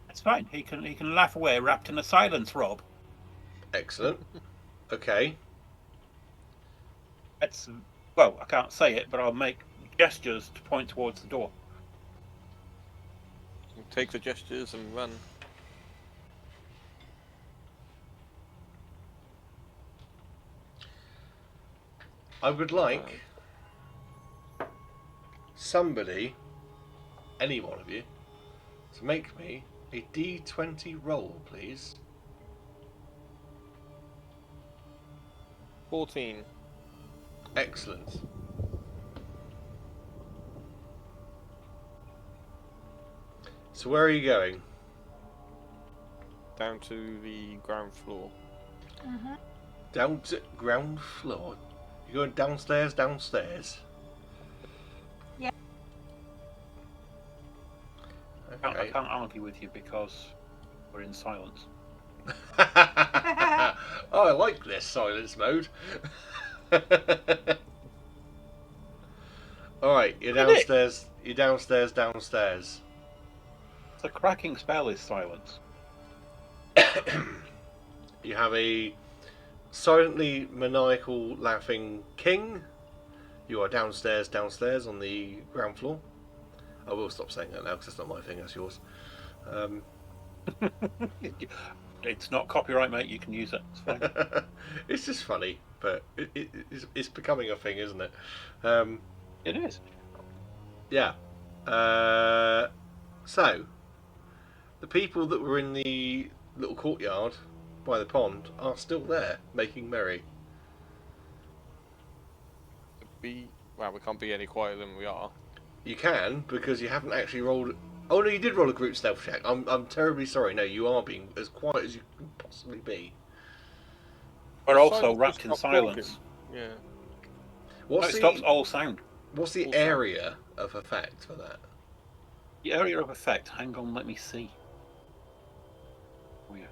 It's fine. He can laugh away, wrapped in a silence robe. Excellent. Okay. It's, well, I can't say it, but I'll make gestures to point towards the door. Take the gestures and run. I would like somebody, any one of you, to make me a D20 roll, please. 14. Excellent. So where are you going? Down to the ground floor. Mm-hmm. Down to ground floor. You're going downstairs? Yeah. I Okay. can't argue with you because we're in silence. Oh, I like this silence mode. Alright, you're Look at it. downstairs. You're downstairs. The cracking spell is silence. You have a silently maniacal laughing king. You are downstairs on the ground floor. I will stop saying that now because that's not my thing, that's yours. It's not copyright, mate. You can use it. It's fine. It's just funny, but it's becoming a thing, isn't it? It is. Yeah. So, the people that were in the little courtyard by the pond are still there, making merry. Well, we can't be any quieter than we are. You can, because you haven't actually rolled... Oh no, you did roll a group stealth check. I'm terribly sorry. No, you are being as quiet as you can possibly be. We're also Silence, wrapped in stop silence. talking. Yeah. What's It the, stops all sound. what's the all sound. area of effect for that? The area of effect. Hang on, let me see. Oh, yeah.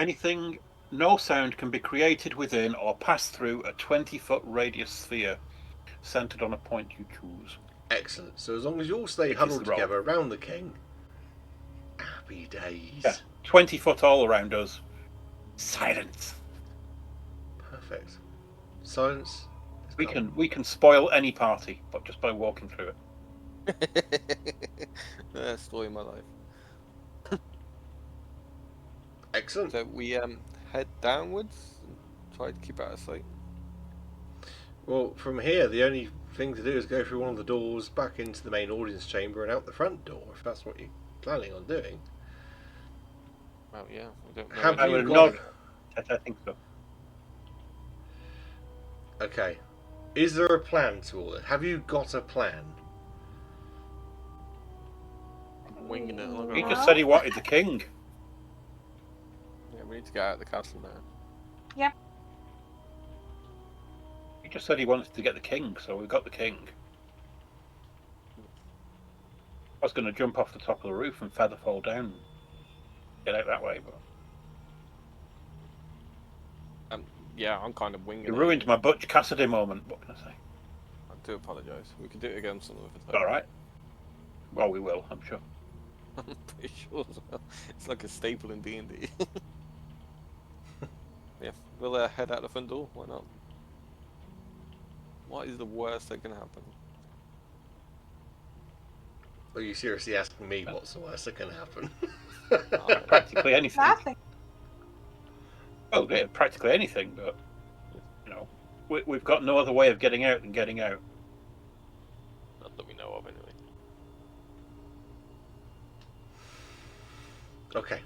Anything, no sound can be created within or pass through a 20-foot radius sphere centered on a point you choose. Excellent. So as long as you all stay Which is huddled the roll. together around the king, happy days. Yeah, 20 foot all around us. Silence. Perfect. Silence. is gone. We can spoil any party, but just by walking through it. That's story of my life. Excellent. So we head downwards and try to keep out of sight. Well, from here, the only thing to do is go through one of the doors back into the main audience chamber and out the front door, if that's what you're planning on doing. Well, yeah, we don't know. Have I you would got... nod. I think so. Okay. Is there a plan to all this? Have you got a plan? Winging it along. He our just way. said he wanted the king. Yeah, we need to get out of the castle now. He just said he wanted to get the king, so we've got the king. I was going to jump off the top of the roof and feather fall down and get out that way, but Yeah, I'm kind of winging you it. ruined my Butch Cassidy moment. What can I say? I do apologise. We can do it again some other It's time. all right. Well, we will, I'm sure. I'm pretty sure as well. It's like a staple in D&D. Yeah, we'll head out the front door. Why not? What is the worst that can happen? Are you seriously asking me what's the worst that can happen? Practically anything. Nothing. Oh, yeah, practically anything, but you know, we've got no other way of getting out than getting out. Not that we know of, anyway. Okay.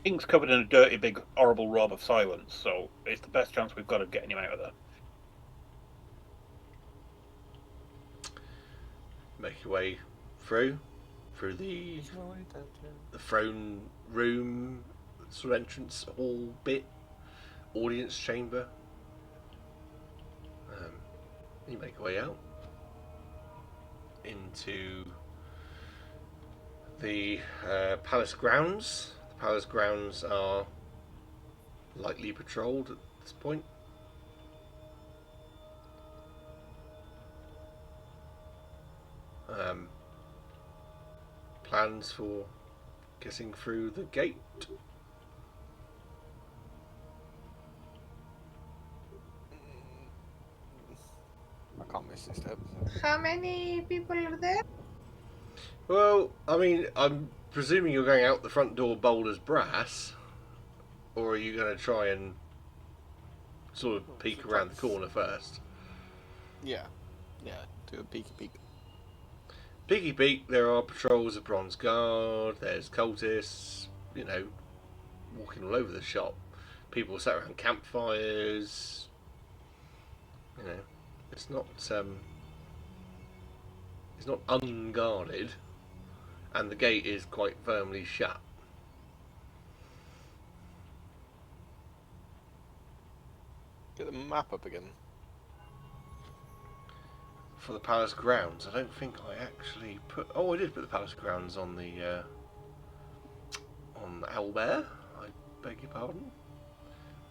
King's covered in a dirty, big, horrible robe of silence, so it's the best chance we've got of getting him out of there. Make your way through the throne room sort of entrance hall bit, audience chamber. You make your way out into the palace grounds. The palace grounds are lightly patrolled at this point. Plans for getting through the gate. I can't miss this step. How many people are there? Well, I mean, I'm presuming you're going out the front door bold as brass, or are you going to try and sort of peek around the corner first? Yeah. Yeah, do a peeky peek. Peeky peek, there are patrols of Bronze Guard, there's cultists, you know, walking all over the shop. People sat around campfires, you know, it's not unguarded, and the gate is quite firmly shut. Get the map up again. For the palace grounds, I don't think I actually put... Oh, I did put the palace grounds on the Owlbear. I beg your pardon.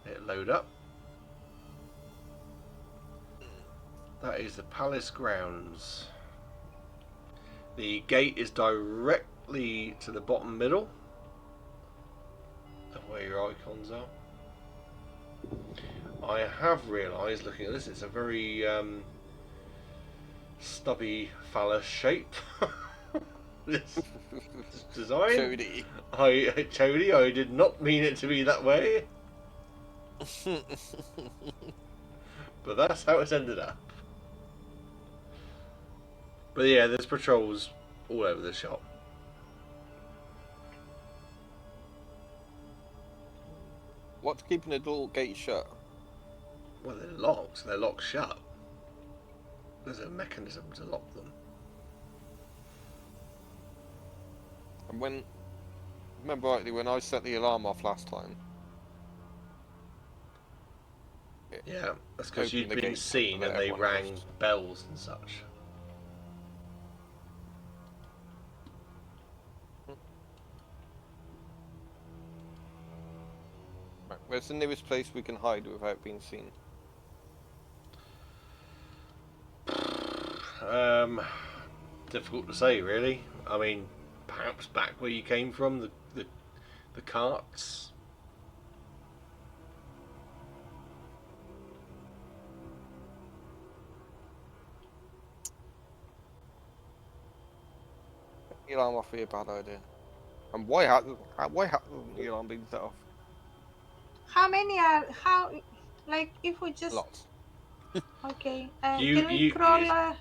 Let it load up. That is the palace grounds. The gate is directly to the bottom middle of where your icons are. I have realised, looking at this, it's a very stubby phallus shape. this design. Chody. Chody, I did not mean it to be that way. But that's how it's ended up. But yeah, there's patrols all over the shop. What's keeping the door gate shut? Well, they're locked. They're locked shut. There's a mechanism to lock them. And when, remember rightly, when I set the alarm off last time. Yeah, that's because Open you'd the been gate seen and and let they everyone rang left. bells and such. Right, where's the nearest place we can hide without being seen? Difficult to say, really. I mean, perhaps back where you came from, the carts. The alarm off would be a bad idea. And why hasn't the alarm been set off? How many are like if we just Lots. okay? You- Can we you- crawl?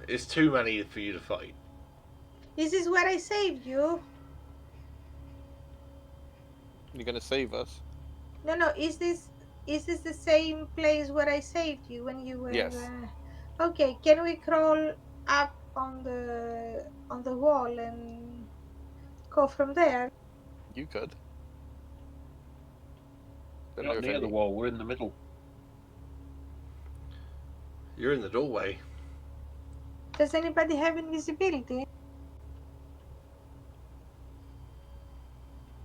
It's too many for you to fight. This is where I saved you. You're gonna save us? No. Is this the same place where I saved you when you were? Yes. Okay. Can we crawl up on the wall and go from there? You could. We're Don't know not if near any- the wall, we're in the middle. You're in the doorway. Does anybody have invisibility?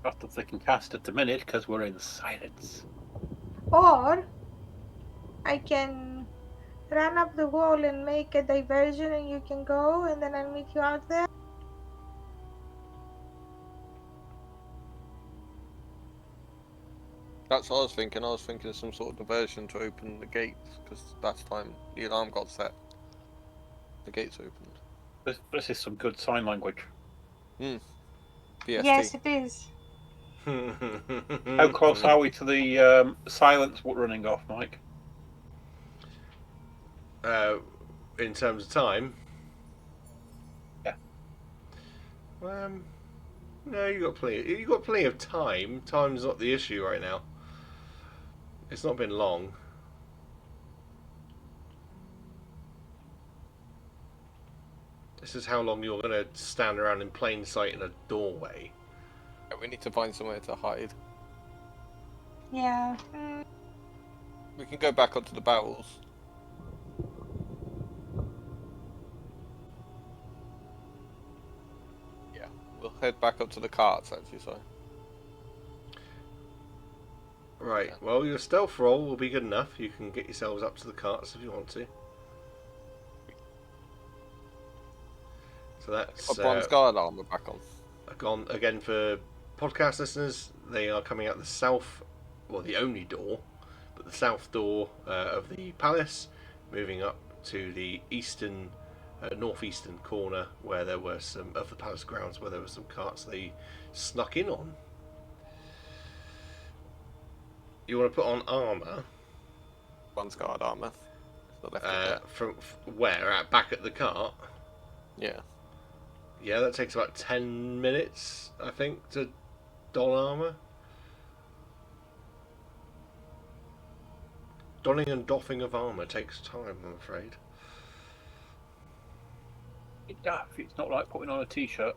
Not that they can cast at the minute because we're in silence. Or I can run up the wall and make a diversion and you can go and then I'll meet you out there. That's what I was thinking. I was thinking of some sort of diversion to open the gates, because last time the alarm got set, the gates opened. This is some good sign language. BST. Yes, it is. How close are we to the silence running off, Mike? In terms of time? Yeah. No, you got plenty. You got plenty of time. Time's not the issue right now. It's not been long. This is how long you're gonna stand around in plain sight in a doorway. We need to find somewhere to hide. Yeah. We can go back onto the barrels. Yeah, we'll head back up to the carts actually, so. Right, well, your stealth roll will be good enough. You can get yourselves up to the carts if you want to. So that's A bronze guard armor back on. gone again for podcast listeners. They are coming out the south, well, the only door, but the south door of the palace, moving up to the eastern, northeastern corner where there were some of the palace grounds where there were some carts they snuck in on. You want to put on armour? Bronze guard armor. The left of that. From where? Back at the cart? Yeah. Yeah, that takes about 10 minutes, I think, to don armour. Donning and doffing of armour takes time, I'm afraid. It's not like putting on a t-shirt.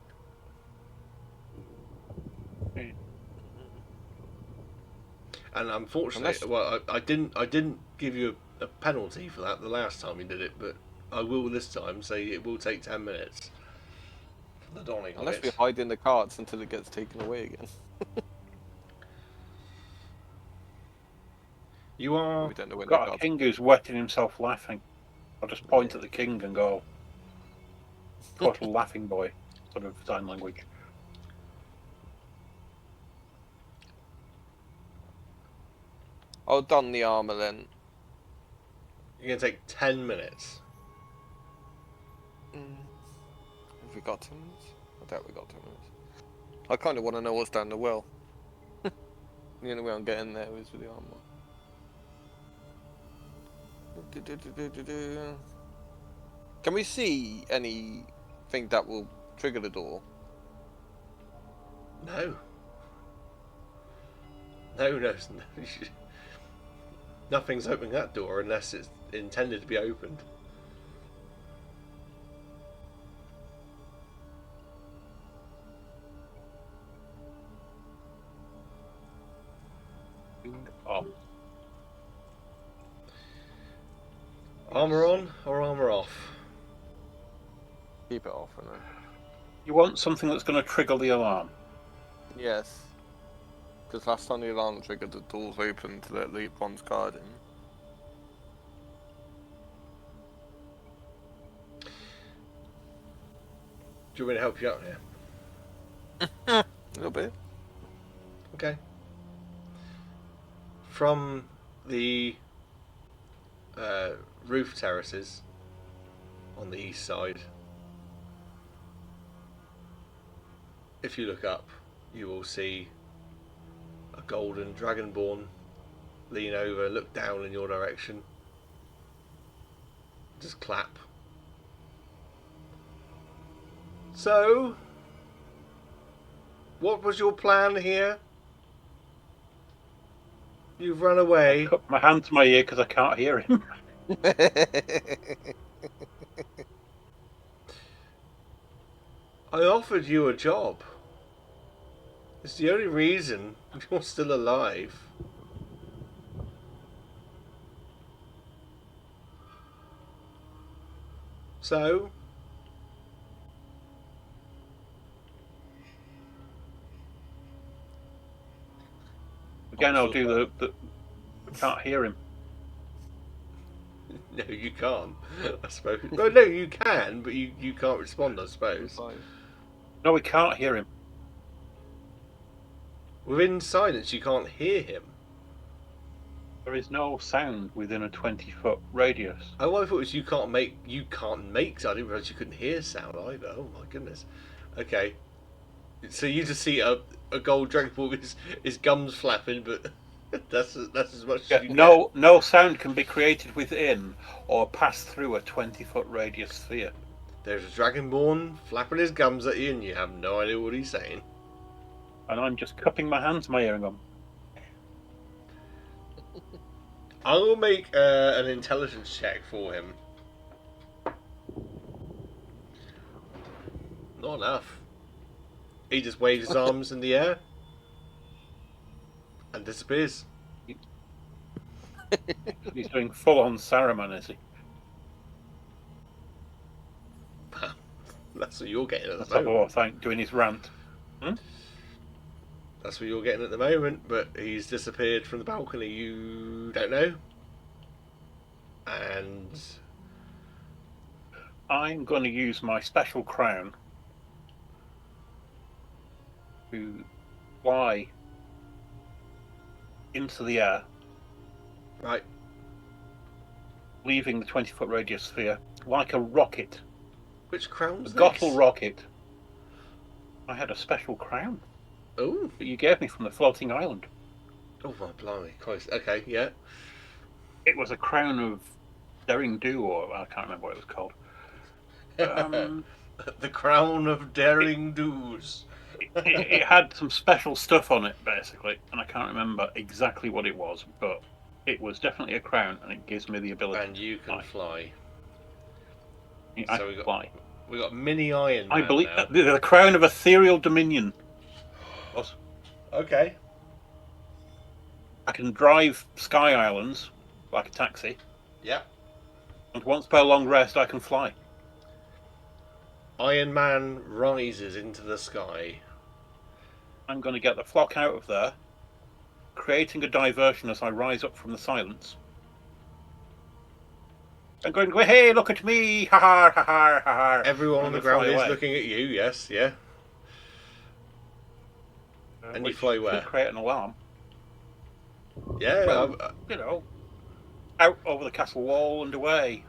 And unfortunately, well, I didn't give you a penalty for that the last time you did it, but I will this time say it will take 10 minutes for the donning of Unless it. we hide in the carts until it gets taken away again. You are... We don't know when the Got a carts. king who's wetting himself laughing. I'll just point at the king and go, total laughing boy sort of sign language. I'll don the armour then. You're going to take 10 minutes. Have we got 10 minutes? I doubt we got 10 minutes. I kind of want to know what's down the well. The only way I'm getting there is with the armour. Can we see anything that will trigger the door? No. No. Nothing's opening that door unless it's intended to be opened. Oh, Armour on or armour off? Keep it off, and then. you want something that's going to trigger the alarm? Yes. Because last time the alarm triggered, the doors opened to let the one's guard in. Do you want me to help you out here? A little bit. Okay. From the roof terraces on the east side, if you look up, you will see a golden dragonborn lean over, look down in your direction, just clap. So, what was your plan here? You've run away. Put my hand to my ear because I can't hear him. I offered you a job. It's the only reason you're still alive. So? Again, I'll do the I can't hear him. No, you can't, I suppose. Well, no, you can, but you can't respond, I suppose. No, we can't hear him. Within silence, you can't hear him. There is no sound within a 20-foot radius. Oh, I thought it was you can't make. I didn't realise you couldn't hear sound either. Oh my goodness. Okay. So you just see a gold dragon ball with his gums flapping, but that's as much as you No sound can be created within or pass through a 20-foot radius sphere. There's a dragonborn flapping his gums at you, and you have no idea what he's saying. And I'm just cupping my hand to my ear and going, I will make an intelligence check for him. Not enough. He just waves his arms in the air and disappears. he's doing full-on Saruman, is he? That's what you're getting at That's the moment. doing his rant. That's what you're getting at the moment, but he's disappeared from the balcony. You don't know. And I'm going to use my special crown to fly into the air, right, leaving the 20-foot radius sphere like a rocket. which crown's A this? Gottel rocket. I had a special crown Oh, that you gave me from the floating island. oh my blimey, Christ. Okay, yeah. It was a crown of daring do, or I can't remember what it was called. The crown of daring do's. It had some special stuff on it, basically, and I can't remember exactly what it was, but it was definitely a crown, and it gives me the ability And you can fly. I so can we fly. got mini Iron Man I believe now. the crown of ethereal dominion. Was. Okay. I can drive sky islands like a taxi, Yep. and once per long rest, I can fly. Iron Man rises into the sky. I'm going to get the flock out of there, creating a diversion as I rise up from the silence. And going, hey, look at me! Ha ha ha ha ha! Everyone on the they ground fly is away. looking at you. Yes, yeah. And you Which fly should where? create an alarm. Yeah, Well, you know, out over the castle wall and away.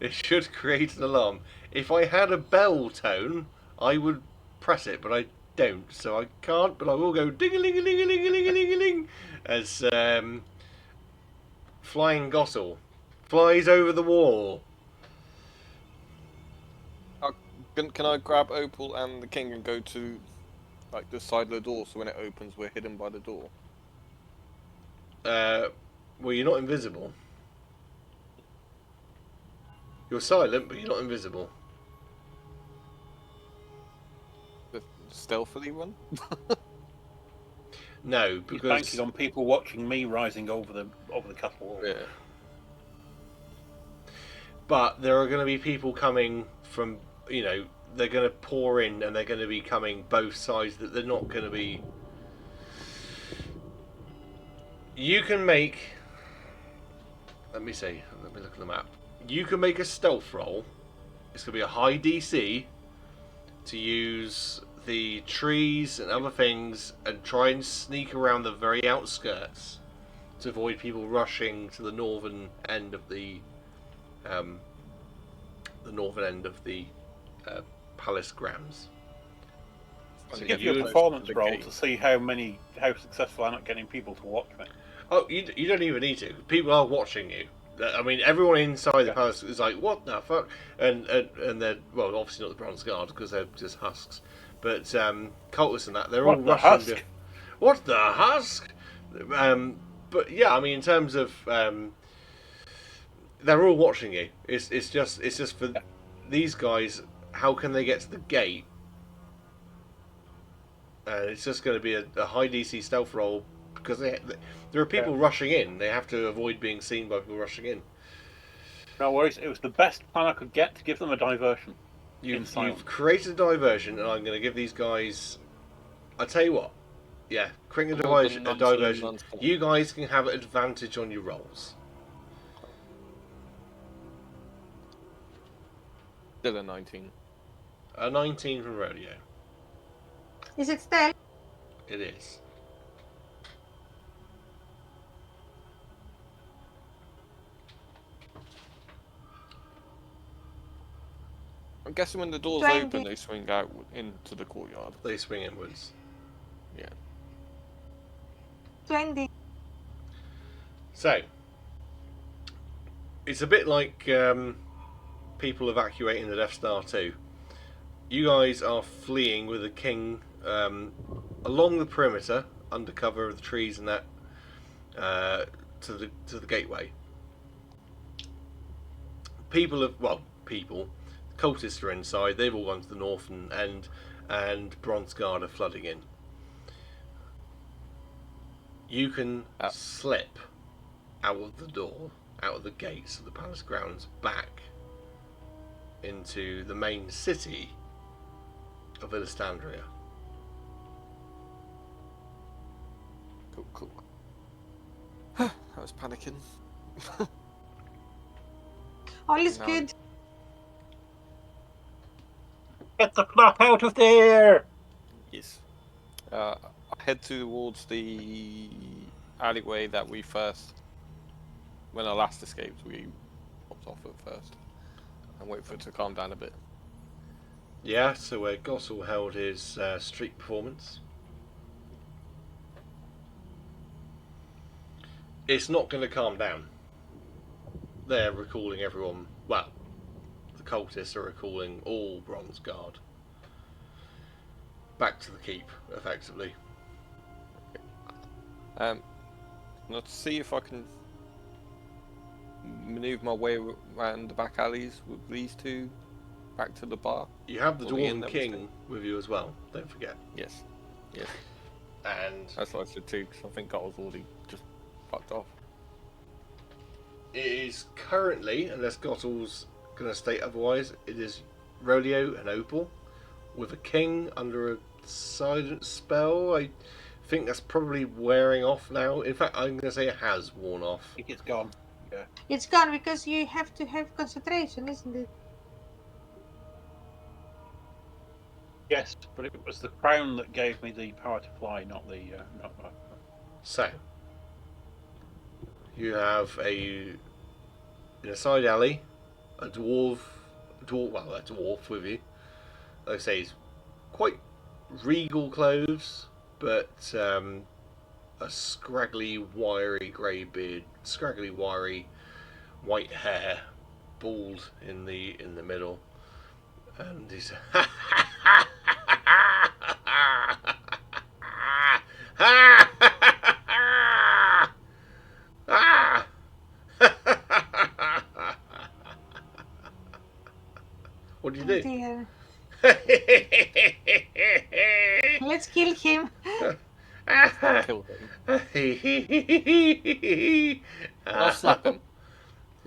it should create an alarm. If I had a bell tone, I would press it, but I don't, so I can't. But I will go ding-a-ling-a-ling-a-ling-a-ling-a-ling as Flying Gossel flies over the wall. Can I grab Opal and the king and go to like the side of the door so when it opens we're hidden by the door? Well, you're not invisible. You're silent, but you're not invisible. The stealthily one? No, He's because banking on people watching me rising over the castle wall. Yeah. but there are going to be people coming from, you know, they're going to pour in and they're going to be coming both sides, that they're not going to be. You can make. Let me see. Let me look at the map. You can make a stealth roll. It's going to be a high DC to use the trees and other things and try and sneak around the very outskirts to avoid people rushing to the northern end of the palace grounds. So To get give you a you performance the roll gate. to see how successful I'm at getting people to watch me. Oh, you don't even need to. People are watching you. I mean, everyone inside the palace is like, "What the fuck?" And they're, well, obviously not the Bronze Guard because they're just husks, but cultists and that, they're all What the rushing. husk? What the husk? But yeah, I mean, in terms of they're all watching you. It's just for these guys. How can they get to the gate? It's just going to be a high DC stealth roll because there are people rushing in. They have to avoid being seen by people rushing in. No worries. It was the best plan I could get to give them a diversion. You've created a diversion, and I'm going to give these guys. I tell you what, yeah, creating a diversion. You guys can have advantage on your rolls. Still a 19. A 19 from rodeo. Is it stealth? It is. I'm guessing when the doors 20. open they swing out into the courtyard. They swing inwards. Yeah. 20. So, it's a bit like people evacuating the Death Star 2. You guys are fleeing with the king along the perimeter, under cover of the trees and that, to the gateway. Cultists are inside. They've all gone to the northern end, and Bronze Guard are flooding in. You can slip out of the door, out of the gates of the palace grounds, back into the main city of Illastandria. Cool. I was panicking. All is No. good. Get the flap out of there! Yes. I head towards the alleyway that we first, when I last escaped, we popped off at first, and wait for it to calm down a bit. Yeah, so where Gossel held his street performance. It's not going to calm down. They're recalling everyone. Well, the cultists are recalling all Bronze Guard back to the keep, effectively. Now to see if I can maneuver my way around the back alleys with these two back to the bar. You have the Or the inn Dwarven that we King stayed. with you as well, don't forget. Yes. And That's what I said too, because I think I was already just fucked off. it is currently, unless Gossel's going to state otherwise, it is Rolio and Opal with a king under a silent spell. I think that's probably wearing off now. In fact, I'm going to say it has worn off. I think it's gone. Yeah. It's gone because you have to have concentration, isn't it? Yes, but it was the crown that gave me the power to fly, not the not. So, you have in a side alley, a dwarf with you. Like I say, he's quite regal clothes, but a scraggly, wiry grey beard, scraggly, wiry, white hair, bald in the middle, and he's what do you Oh do? dear. Let's kill him. Kill him. I'll slap him.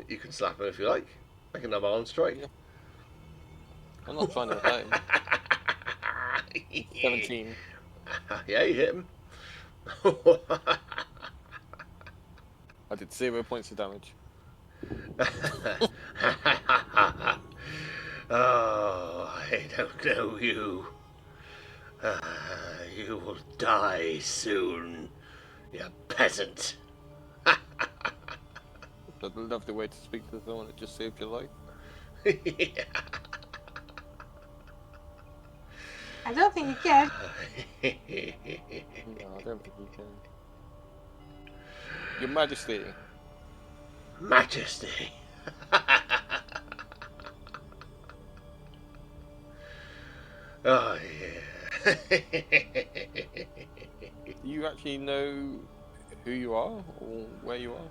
You can slap him if you like. Make an arm strike. Yeah. I'm not trying to hurt him. 17. Yeah, you hit him. I did 0 points of damage. Oh, I don't know you. You will die soon, you peasant. That's a lovely way to speak to someone that just saved your life. I don't think he cares. No, I don't think you can. Your Majesty. Majesty. Oh, yeah. Do you actually know who you are or where you are?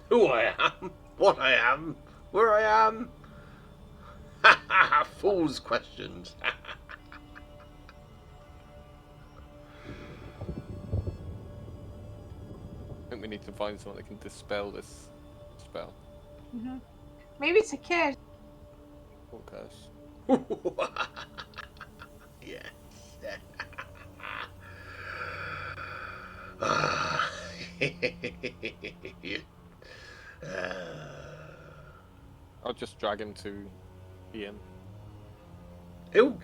Who I am, what I am, where I am. Fool's questions. I think we need to find someone that can dispel this spell Maybe it's a curse. or curse. Yes. I'll just drag him to Ian. He'll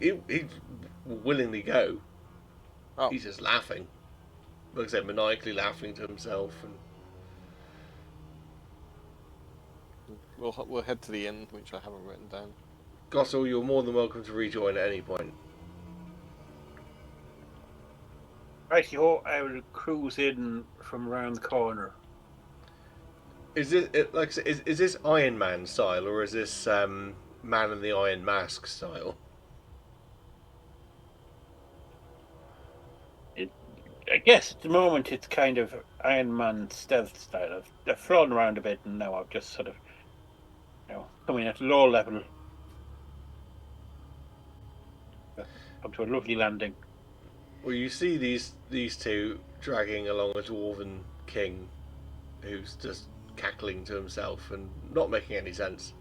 willingly go. Oh, He's just laughing. Like I said, maniacally laughing to himself. And we'll head to the inn, which I haven't written down. Gossel, you're more than welcome to rejoin at any point. Righty-ho, I will cruise in from around the corner. Is this Iron Man style, or is this Man in the Iron Mask style? I guess at the moment it's kind of Iron Man stealth style. I've flown around a bit, and now I've just sort of, coming at low level, up to a lovely landing. Well, you see these two dragging along a dwarven king, who's just cackling to himself and not making any sense.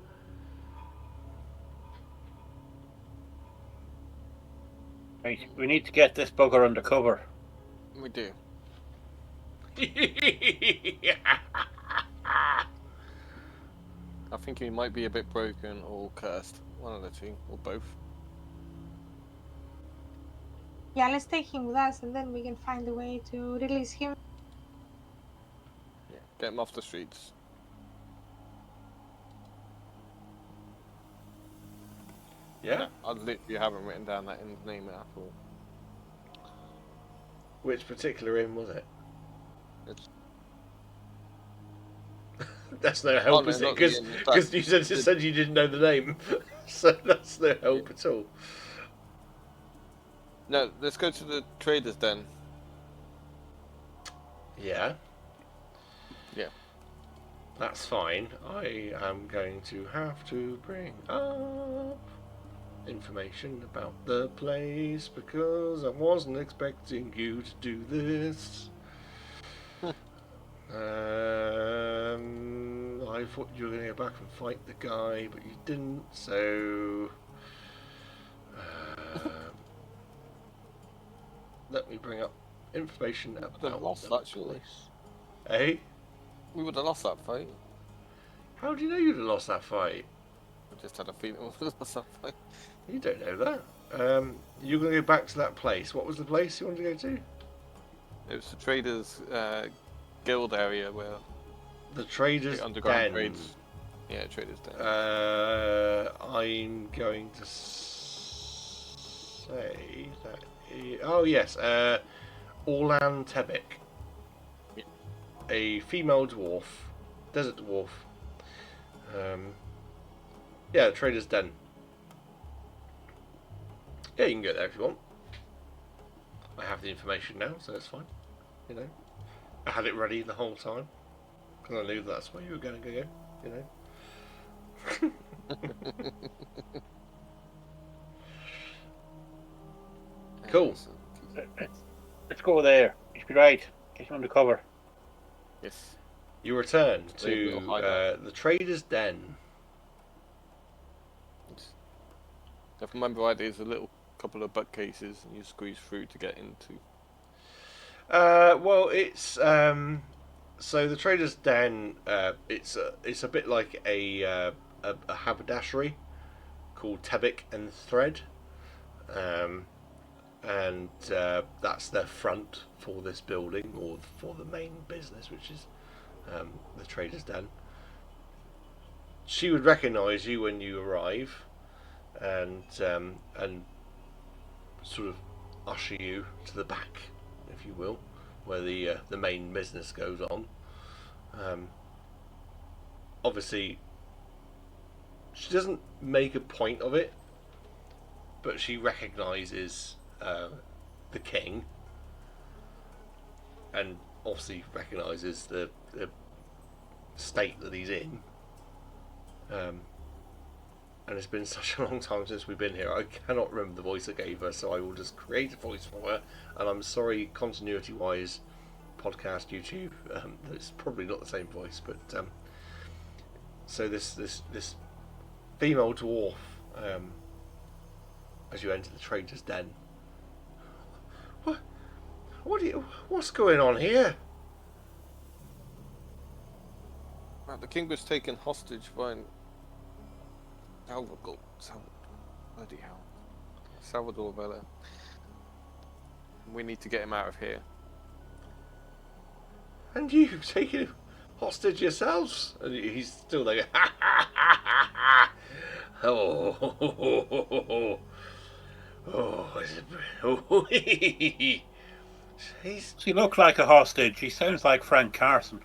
Right, we need to get this bugger under cover. We do. I think he might be a bit broken or cursed. One of the two, or both. Yeah, let's take him with us and then we can find a way to release him. Yeah. Get him off the streets. Yeah? I literally haven't written down that inn's name at all. Which particular inn was it? It's That's no help, no, is it? not the inn. In Because fact, you said you didn't know the name, so that's no help at all. no, let's go to the Trader's Den. Yeah. Yeah. That's fine. I am going to have to bring up information about the place because I wasn't expecting you to do this. I thought you were going to go back and fight the guy, but you didn't, so let me bring up information would have about lost the that, surely. place. Eh? We would have lost that fight. How do you know you'd have lost that fight? I just had a feeling it was something. You don't know that. You're going to go back to that place. What was the place you wanted to go to? It was the traders' guild area where The Traders' the underground Den. trades. Yeah, traders' den. I'm going to say that. Oh yes, Orlan Tebek, Yeah. a female dwarf, desert dwarf. Yeah, Traders' Den. Yeah, you can go there if you want. I have the information now, so it's fine. You know, I had it ready the whole time because I knew that's where you were going to go. You know. Cool. Let's go there. You should be right. Get you undercover. Yes. You return Maybe to we'll hide out. the Traders' Den. If I remember right, there's a little couple of bookcases and you squeeze through to get into. Well, it's so the Traders' Den. It's a bit like a haberdashery called Tebek and Thread, and that's their front for this building or for the main business, which is the Traders' Den. She would recognise you when you arrive, and sort of usher you to the back, if you will, where the main business goes on. Obviously, she doesn't make a point of it, but she recognises the king, and obviously recognises the state that he's in. And it's been such a long time since we've been here, I cannot remember the voice I gave her, so I will just create a voice for her. And I'm sorry, continuity wise, podcast, YouTube, it's probably not the same voice, but so this female dwarf, as you enter the Traders' Den, what's going on here? Well, the king was taken hostage by Salvador Vela. We need to get him out of here. And you've taken him hostage yourselves? And he's still there. Oh, he's Does he look like a hostage? He sounds like Frank Carson.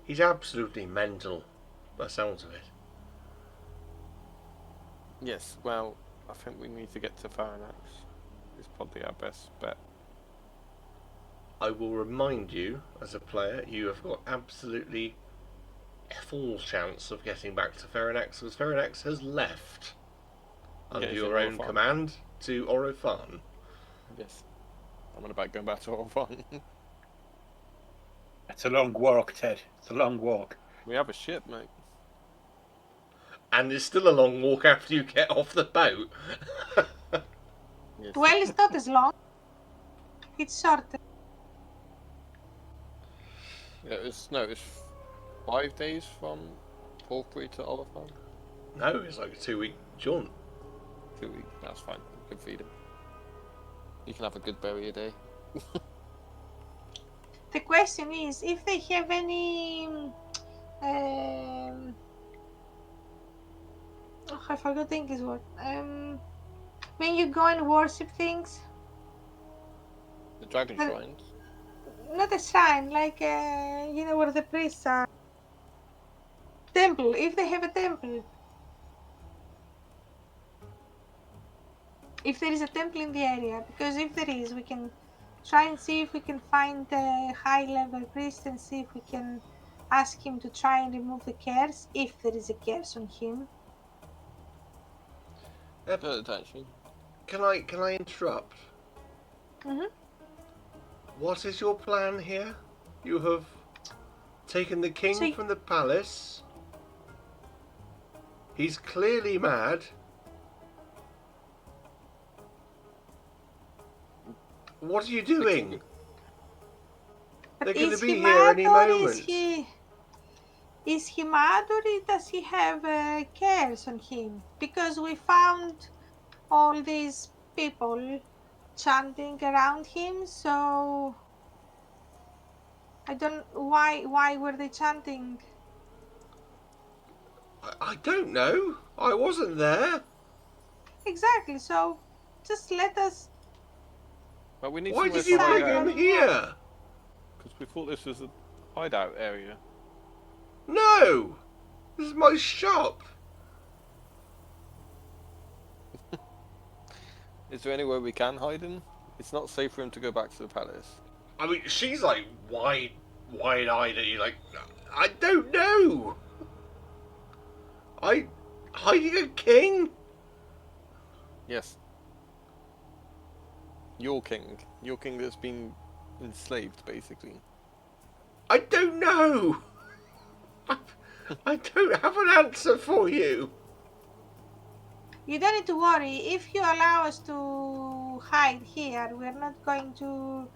he's absolutely mental, by the sounds of it. Yes, well, I think we need to get to Faranax. It's probably our best bet. I will remind you, as a player, you have got absolutely a full chance of getting back to Faranax, because Faranax has left under he's your in own Orofan. command to Orofan. Yes. I'm on about going back to Orofan. It's a long walk, Ted. It's a long walk. We have a ship, mate. And it's still a long walk after you get off the boat. Yes. Well, it's not as long. It's shorter. Yeah, it's 5 days from Porphyry to Orofan. No, it's like a 2-week jaunt. 2 weeks, that's fine. We can feed him. You can have a good berry a day. The question is if they have any. I forgot the English word. When you go and worship things, The dragon But- shrines. not a shrine, like you know where the priests are. Temple. If they have a temple. If there is a temple in the area, because if there is, we can try and see if we can find a high-level priest and see if we can ask him to try and remove the curse, if there is a curse on him. Attention. Can I interrupt? Mhm. What is your plan here? You have taken the king So- from the palace. He's clearly mad. What are you doing? But They're going to is be he here mad any or moment. is Is he mad or does he have cares on him? Because we found all these people chanting around him, so I don't why were they chanting? I don't know. I wasn't there. Exactly, so just let us Well, we need Why somewhere did you to hide bring decide him what out. we want. here? Because we thought this was a hideout area. No! This is my shop. Is there anywhere we can hide him? It's not safe for him to go back to the palace. I mean, she's like wide-eyed at you, like, I don't know. Hiding a king? Yes. Your king. Your king that's been enslaved, basically. I don't know. I don't have an answer for you. You don't need to worry. If you allow us to hide here, we're not going to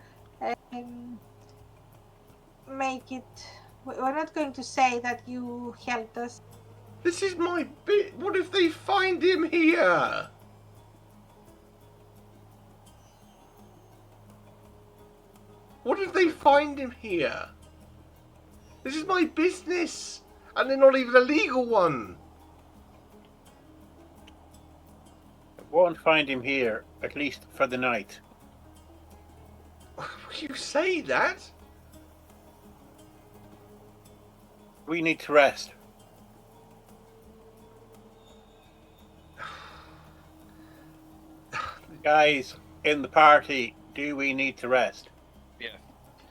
make it. We're not going to say that you helped us. This is my bit. What if they find him here? What if they find him here? This is my business, and they're not even a legal one. Won't find him here, at least for the night. You say that? We need to rest. Guys, in the party, do we need to rest? Yeah.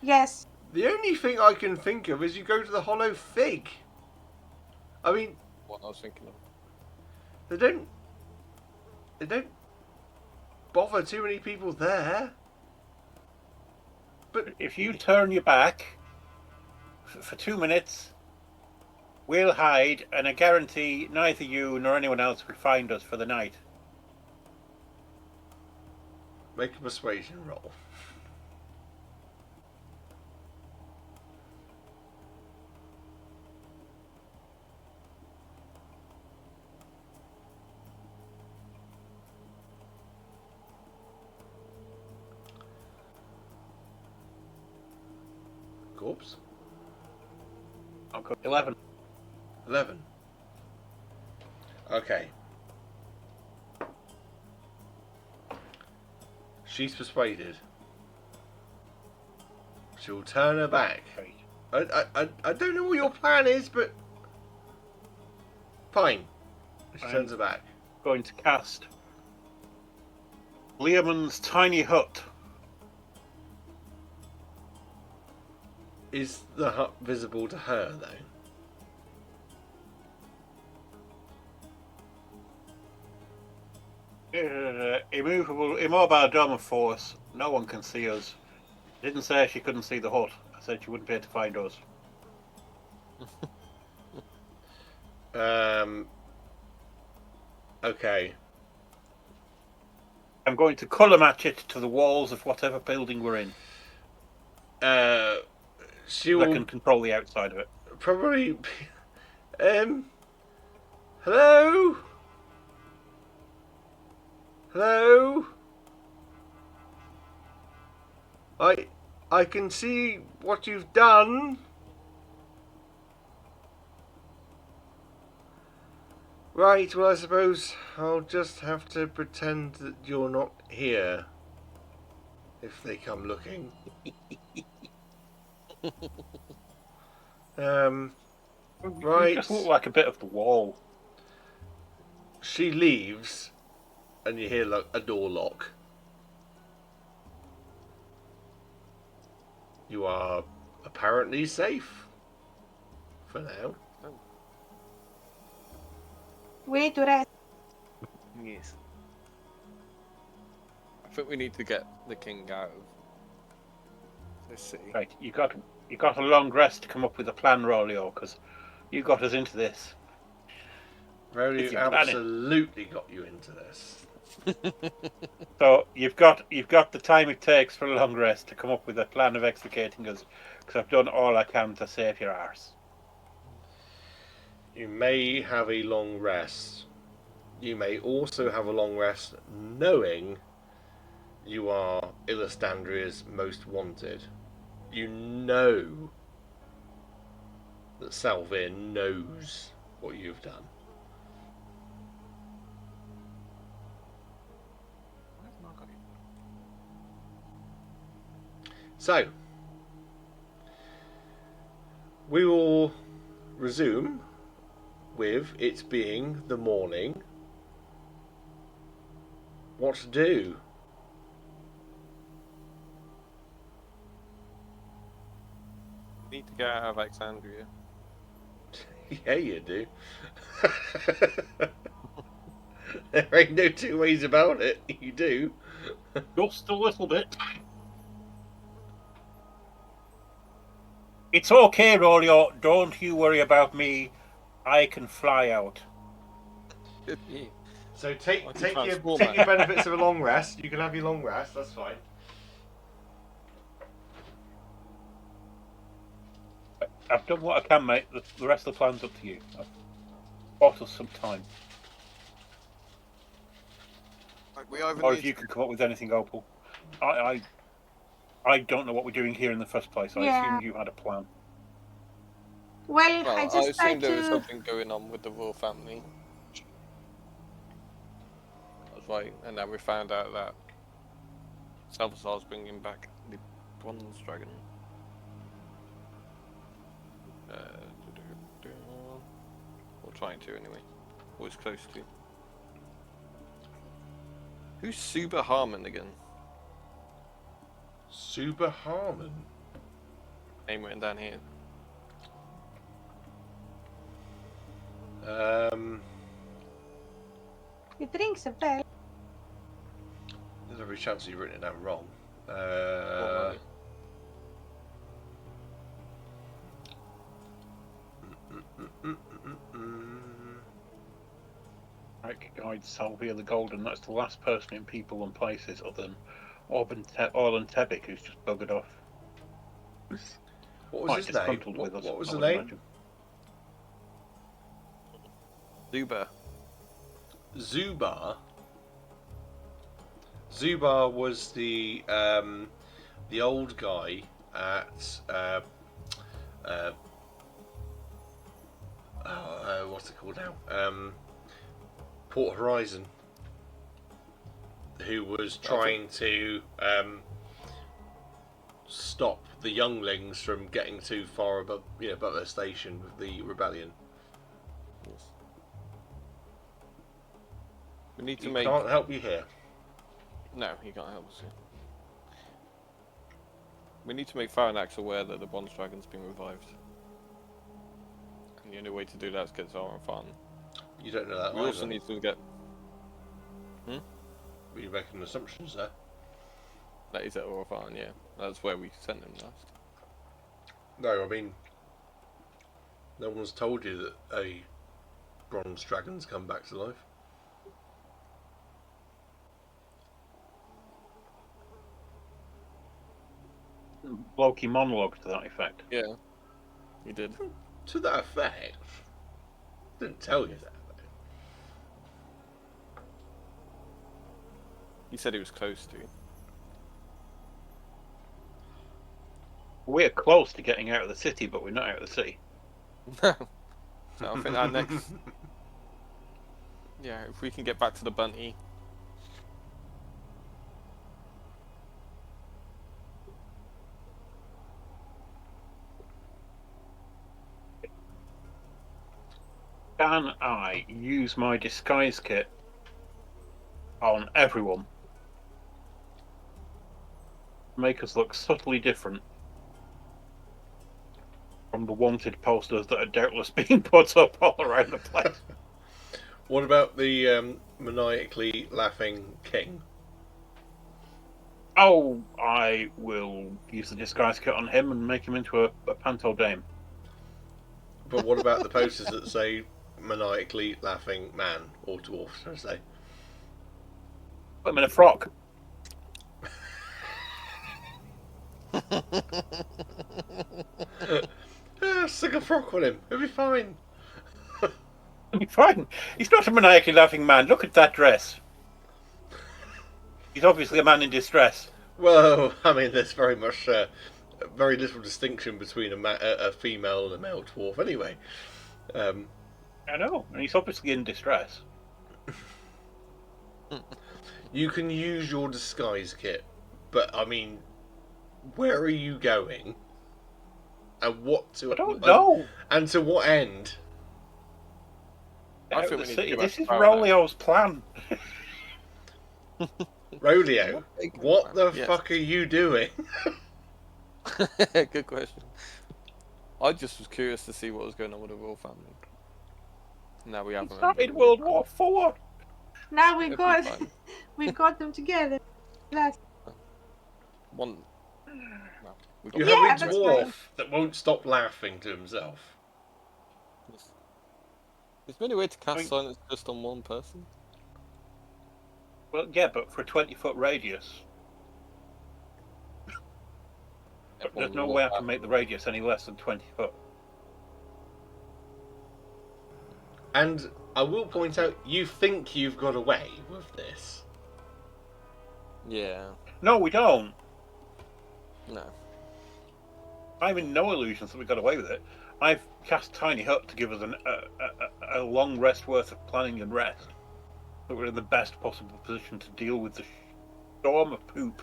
Yes. The only thing I can think of is you go to the Hollow Fig. I mean, What I was thinking of. they don't bother too many people there. But If you turn your back for 2 minutes, we'll hide, and I guarantee neither you nor anyone else will find us for the night. make a persuasion roll. Corpse. I'll go 11. 11. Okay. She's persuaded. She'll turn her back. Right. I don't know what your plan is, but fine. She Fine. turns her back. Going to cast Leoman's Tiny Hut. Is the hut visible to her, though? Immobile dome of force. No one can see us. I didn't say she couldn't see the hut. I said she wouldn't be able to find us. Okay. I'm going to colour match it to the walls of whatever building we're in. She I will can control the outside of it. probably. Hello? Hello? I can see what you've done. Right, well I suppose I'll just have to pretend that you're not here. If they come looking. Right. You just look like a bit of the wall. She leaves, and you hear a door lock. You are apparently safe. For now. We need to rest. Yes. I think we need to get the king out of this city. Right, you got a long rest to come up with a plan, Rolio, because you got us into this. Rowley If you're planning. absolutely got you into this. So you've got the time it takes for a long rest to come up with a plan of extricating us, because I've done all I can to save your arse. You may have a long rest. You may also have a long rest knowing you are Illastandria's most wanted. You know that Salvin knows what you've done. So, we will resume with it being the morning. What to do? Need to get out of Alexandria. Yeah, you do. There ain't no two ways about it. You do. Just a little bit. It's okay, Rolio. Don't you worry about me. I can fly out. So take I can take transform your that. benefits of a long rest. You can have your long rest. That's fine. I've done what I can, mate. The rest of the plan's up to you. I've bought us some time. We either Or need if you can come up with anything, Opal. I don't know what we're doing here in the first place. I Yeah. assumed you had a plan. Well, Well, I I just tried assumed there was to. something going on with the royal family. That's right, and then we found out that Salvazar's bringing back the bronze dragon. Or trying to anyway. Or it's close to. Who's Suba Harmon again? Super Harmon. Name written down here. It rings a bell. There's every chance you've written it down wrong. Well, Right, guide Salvia the Golden. That's the last person in people and places other than Orlan Tebic, who's just buggered off. What was Quite his name? disgruntled with us, What was I the would name? imagine. Zuba. Zubar. Zubar was the old guy at what's it called now? Port Horizon, who was trying to stop the younglings from getting too far above their station with the rebellion. Yes. We need to He make. can't help you here. No, he can't help us here. We need to make Faranax aware that the bronze dragon's been revived. And the only way to do that is get Zara and Farn. You don't know that. We also either. need to get. But you're making assumptions there. That is at Orphan, yeah. That's where we sent him last. No, I mean, no one's told you that a bronze dragon's come back to life. Blokey monologue to that effect. Yeah, he did. To that effect. Didn't tell you that. He said he was close to. We're close to getting out of the city, but we're not out of the city. So I think our next. Yeah, if we can get back to the Bunty. Can I use my disguise kit on everyone? Make us look subtly different from the wanted posters that are doubtless being put up all around the place. What about the maniacally laughing king? Oh, I will use the disguise kit on him and make him into a panto dame. But what about the posters that say maniacally laughing man or dwarf, should I say? Put him in a frock. Stick a frock on him, he'll be fine. He's fine. He's not a maniacally laughing man. Look at that dress. He's obviously a man in distress. Well, I mean, there's very much very little distinction between a female and a male dwarf, anyway. I know, and he's obviously in distress. You can use your disguise kit, but I mean, where are you going? And what to? I don't know. And to what end? I think we need to give This us is a power Rolio's plan. Rolio, what the Yes. fuck are you doing? Good question. I just was curious to see what was going on with the royal family. Now we have He them. started World War IV. Now we It'll be got fine. we got them together. Last. One. No, we got You Yeah, have a that's dwarf fine. that won't stop laughing to himself. Is there any way to cast I mean- silence just on one person? Well, yeah, but for a 20-foot radius. But there's no way I can make the radius any less than 20 foot. And I will point out, you think you've got away with this. Yeah. No, we don't. No. I'm in no illusions that we got away with it. I've cast Tiny Hut to give us a long rest worth of planning and rest. So we're in the best possible position to deal with the storm of poop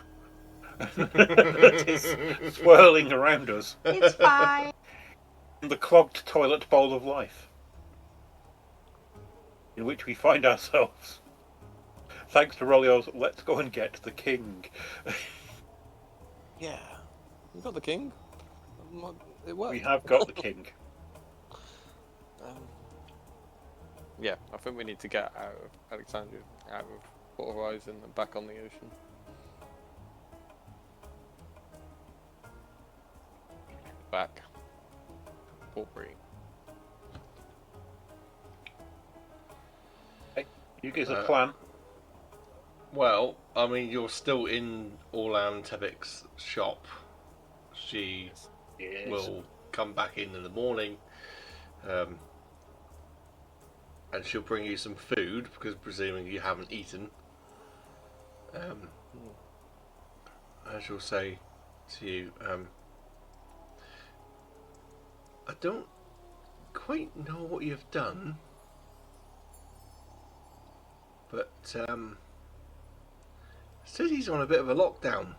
that is swirling around us. It's fine. The clogged toilet bowl of life, in which we find ourselves. Thanks to Rolio's, let's go and get the king. Yeah. We got the king. It worked. We have got the king. Yeah, I think we need to get out of Alexandria, out of Port Horizon, and back on the ocean. Back. Port Bree. You give us a plan. Well, I mean, you're still in Orlan Tebek's shop. She Yes. will come back in the morning, and she'll bring you some food, because presuming you haven't eaten. And she'll say to you, I don't quite know what you've done, but city's on a bit of a lockdown.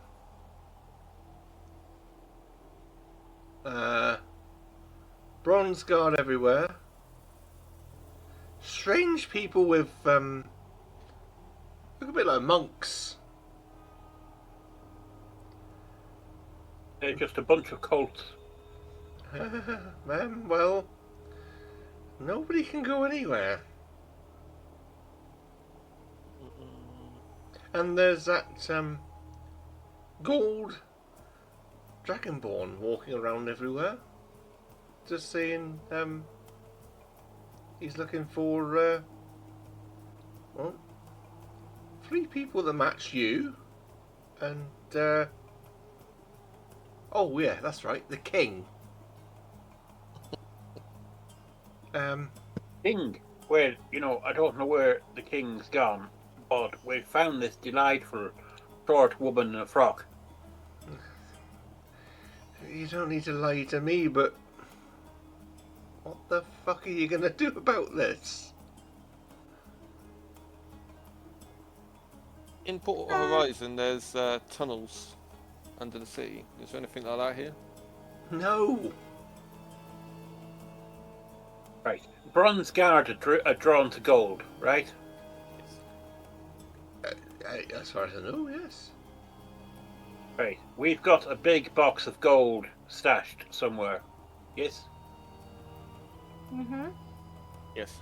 Bronze guard everywhere. Strange people with look a bit like monks. They're just a bunch of colts. Well, nobody can go anywhere. And there's that gold dragonborn walking around everywhere. Just saying, he's looking for, well, 3 people that match you, and, oh yeah, that's right, the king. King, where, I don't know where the king's gone, but we found this delightful short woman in a frock. You don't need to lie to me, but what the fuck are you gonna do about this? In Port Horizon, there's tunnels under the sea. Is there anything like that here? No. Right. Bronze guard are drawn to gold, right? As far as I know, yes. Right. We've got a big box of gold stashed somewhere. Yes? Yes.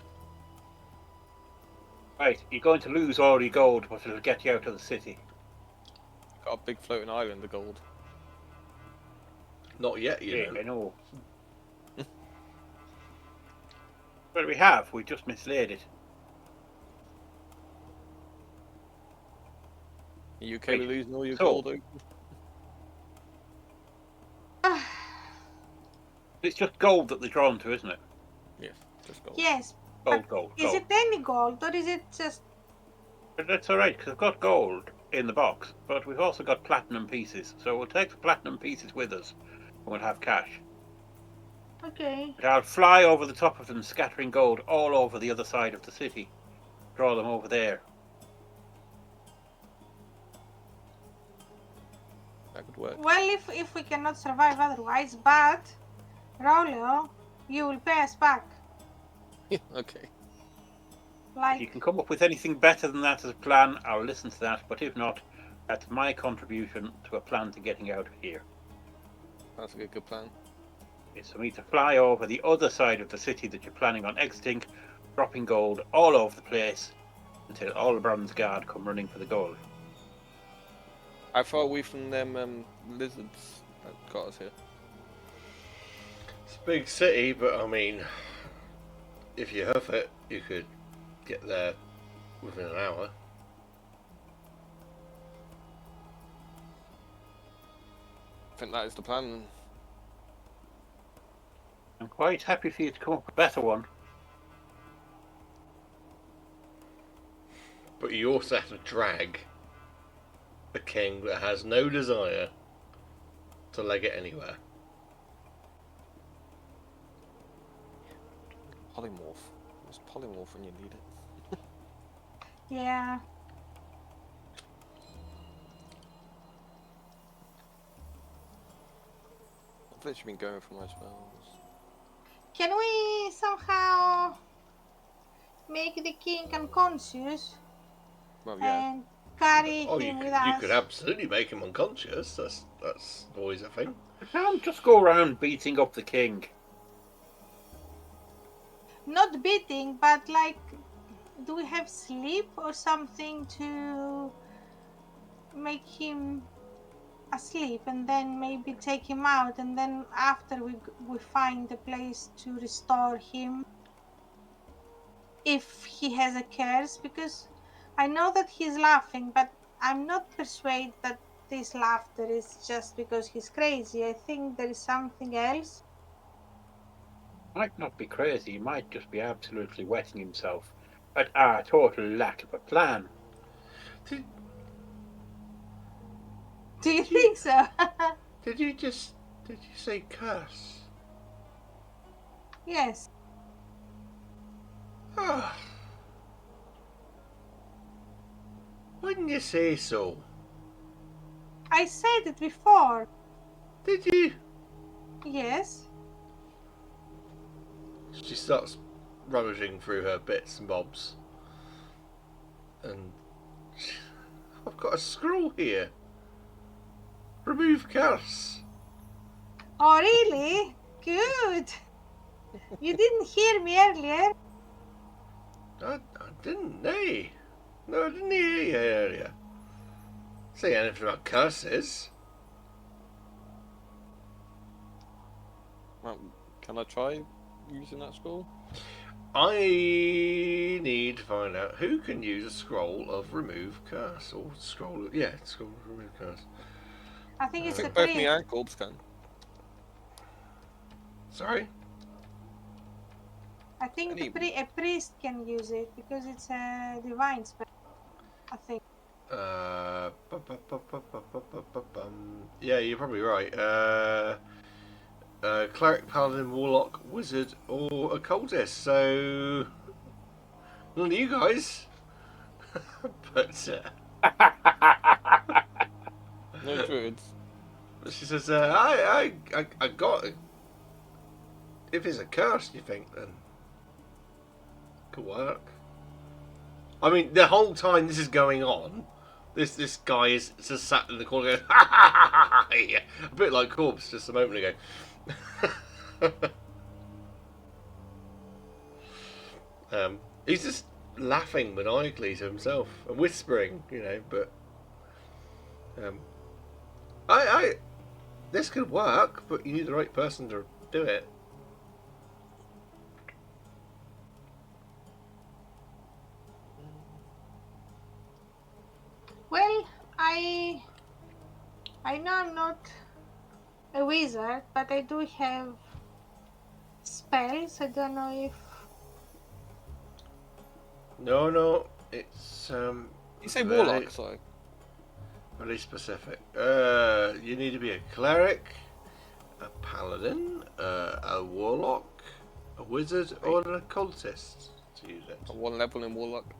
Right. You're going to lose all your gold, but it'll get you out of the city. Got a big floating island of gold. Not yet, you Yeah, know. I know. Well, we have. We just mislaid it. Are you okay with Right. losing all your So- gold? Oak? It's just gold that they're drawn to, isn't it? Yes, just gold. Yes. Gold. Is it any gold or is it just... But that's alright, because I've got gold in the box, but we've also got platinum pieces. So we'll take the platinum pieces with us, and we'll have cash. Okay. But I'll fly over the top of them, scattering gold all over the other side of the city. Draw them over there. That could work. Well, if we cannot survive otherwise, but Rollo, you will pay us back. Okay. If you can come up with anything better than that as a plan, I'll listen to that. But if not, that's my contribution to a plan to getting out of here. That's a good plan. It's for me to fly over the other side of the city that you're planning on exiting, dropping gold all over the place until all the Bronze Guard come running for the gold. How far away from them lizards that got us here? It's a big city, but I mean, if you hoof it, you could get there within an hour. I think that is the plan. I'm quite happy for you to come up with a better one. But you also have to drag a king that has no desire to leg it anywhere. Polymorph. It's polymorph when you need it. Yeah. I've literally been going for my spells. Can we somehow make the king unconscious Well, yeah. and carry Oh, him with you us? could absolutely make him unconscious. That's always a thing. I can't just go around beating up the king. Not beating, but like, do we have sleep or something to make him asleep and then maybe take him out, and then after we find a place to restore him if he has a curse, because I know that he's laughing, but I'm not persuaded that this laughter is just because he's crazy. I think there is something else. Might not be crazy, he might just be absolutely wetting himself. But a total lack of a plan. Do you think so? Did you say curse? Yes. Ah. Wouldn't you say so? I said it before. Did you? Yes. She starts rummaging through her bits and bobs. And I've got a scroll here. Remove curse. Oh, really? Good. You didn't hear me earlier. I didn't, nay. No, I didn't hear you earlier. Say anything about curses. Well, can I try using that scroll? I need to find out who can use a scroll of remove curse, or scroll of, scroll of remove curse. I think I it's the think both me priest. and Corbs can. Sorry? I think a priest can use it because it's a divine spell. I think. Yeah, you're probably right. Cleric, paladin, warlock, wizard, or occultist. So none of you guys. But No druids. she says, I got it. If it's a curse, you think, then could work. I mean, the whole time this is going on, this guy is just sat in the corner going, ha ha ha ha ha, yeah. A bit like Corbs just a moment ago. He's just laughing maniacally to himself and whispering, but this could work, but you need the right person to do it. Well, I know I'm not a wizard, but I do have spells. I don't know if No, it's You say very, warlock, so very specific. You need to be a cleric, a paladin, a warlock, a wizard, or an occultist to use it. at 1 level in warlock.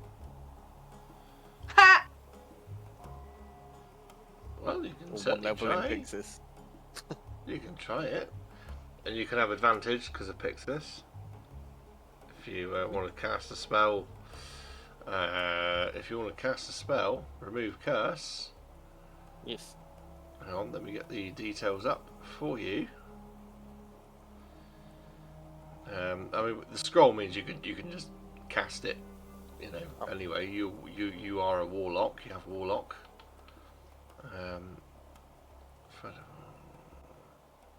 Ha! Well, you can Or 1 certainly level in try. Pixis. You can try it, and you can have advantage because of Pixis. If you want to cast a spell, remove curse. Yes. Hang on, let me get the details up for you. I mean, the scroll means you can just cast it. You know. Oh. Anyway, you are a warlock. You have warlock.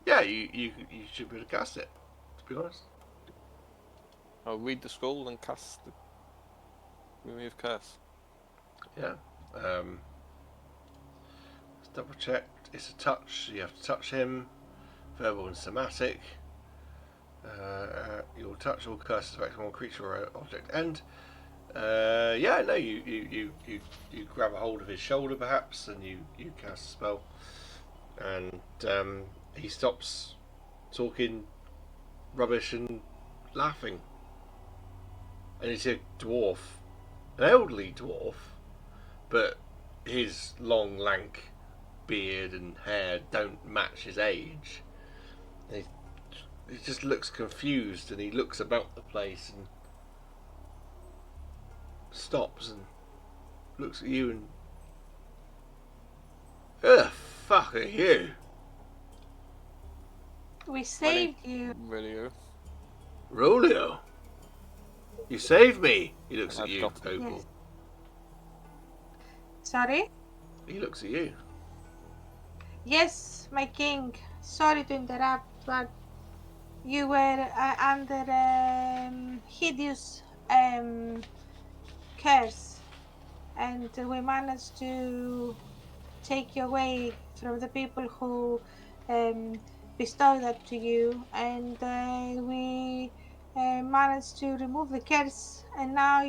Yeah, you should be able to cast it. To be honest. I'll read the scroll and cast the remove curse. Yeah. Let's double check. It's a touch. So you have to touch him. Verbal and somatic. You'll touch all curses affect one creature or object end. Yeah, no, you grab a hold of his shoulder perhaps, and you cast a spell, and he stops talking rubbish and laughing. And he's a dwarf, an elderly dwarf, but his long, lank beard and hair don't match his age. And he just looks confused, and he looks about the place and stops and looks at you and... Who the fuck are you? We saved you. Really? Rolio? You saved me! He looks at I've you, got Opal. Yes. Sorry? He looks at you. Yes, my king. Sorry to interrupt, but you were under hideous curse, and we managed to take you away from the people who bestowed that to you, and we managed to remove the curse, and now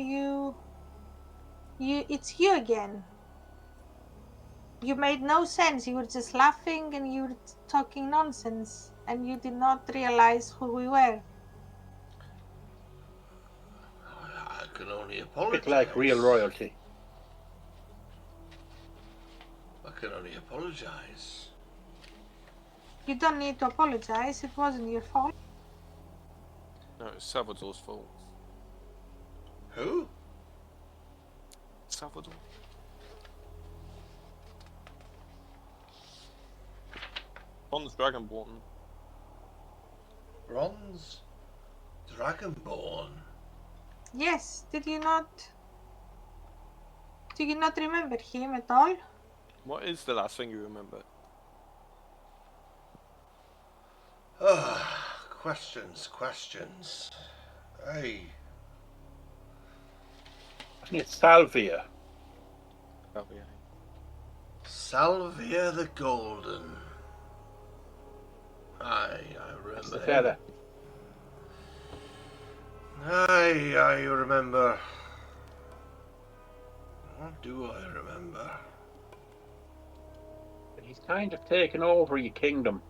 it's you again. You made no sense. You were just laughing and you were talking nonsense, and you did not realize who we were. I can only apologise. It's like real royalty. I can only apologise. You don't need to apologize. It wasn't your fault. No, it's Salvador's fault. Who? Salvador? Bond's Dragonborn. Bronze Dragonborn. Yes. Did you not? Do you not remember him at all? What is the last thing you remember? Questions. Hey. Isn't it Salvia? Oh, yeah. Salvia the Golden. I That's the remember. fella. I remember. What do I remember? He's kind of taken over your kingdom.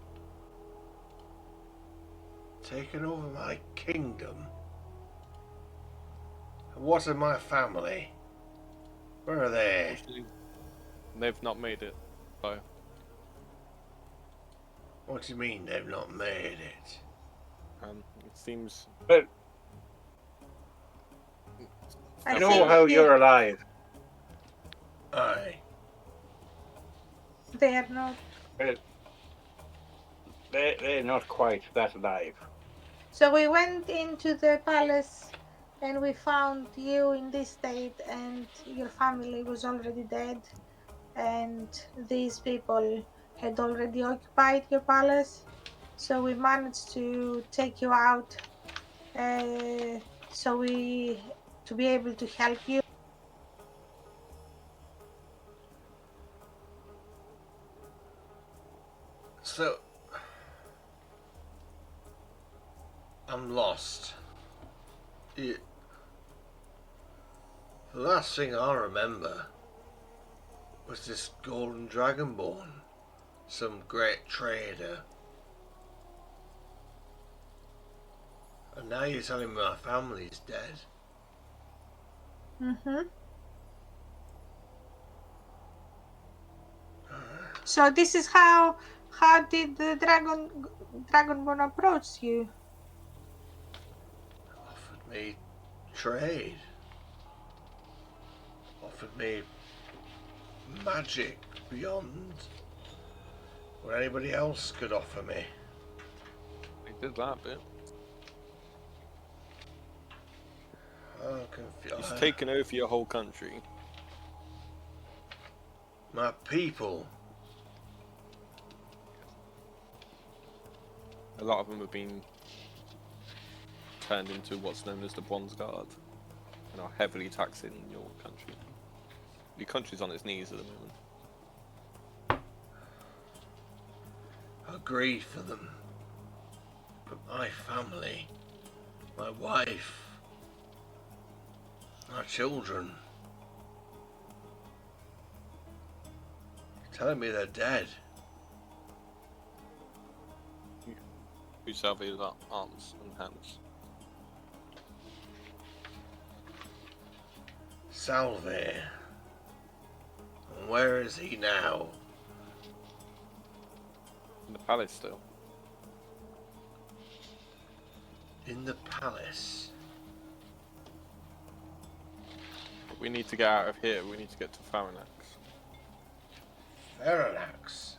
Taken over my kingdom? What of my family? Where are they? Actually, they've not made it. So, What do you mean they've not made it? it seems. Well, I I know think how you're alive. Aye. They are not. Well, they're not quite that alive. So we went into the palace and we found you in this state, and your family was already dead, and these people had already occupied your palace. So we managed to take you out to be able to help you. So I'm lost. The last thing I remember was this golden dragonborn, some great trader. And now you're telling me my family's dead. Mm-hmm. So this is how did the Dragonborn approach you? Offered me trade. Offered me magic beyond what anybody else could offer me. They did that bit. I'm confused. He's taken over your whole country. My people. A lot of them have been turned into what's known as the Bronze Guard and are heavily taxing your country. Your country's on its knees at the moment. I grieve for them. But my family, my wife, my children, telling me they're dead. Who salvaged our arms and hands? Salve. And where is he now? In the palace still. In the palace. But we need to get out of here. We need to get to Faranax. Faranax.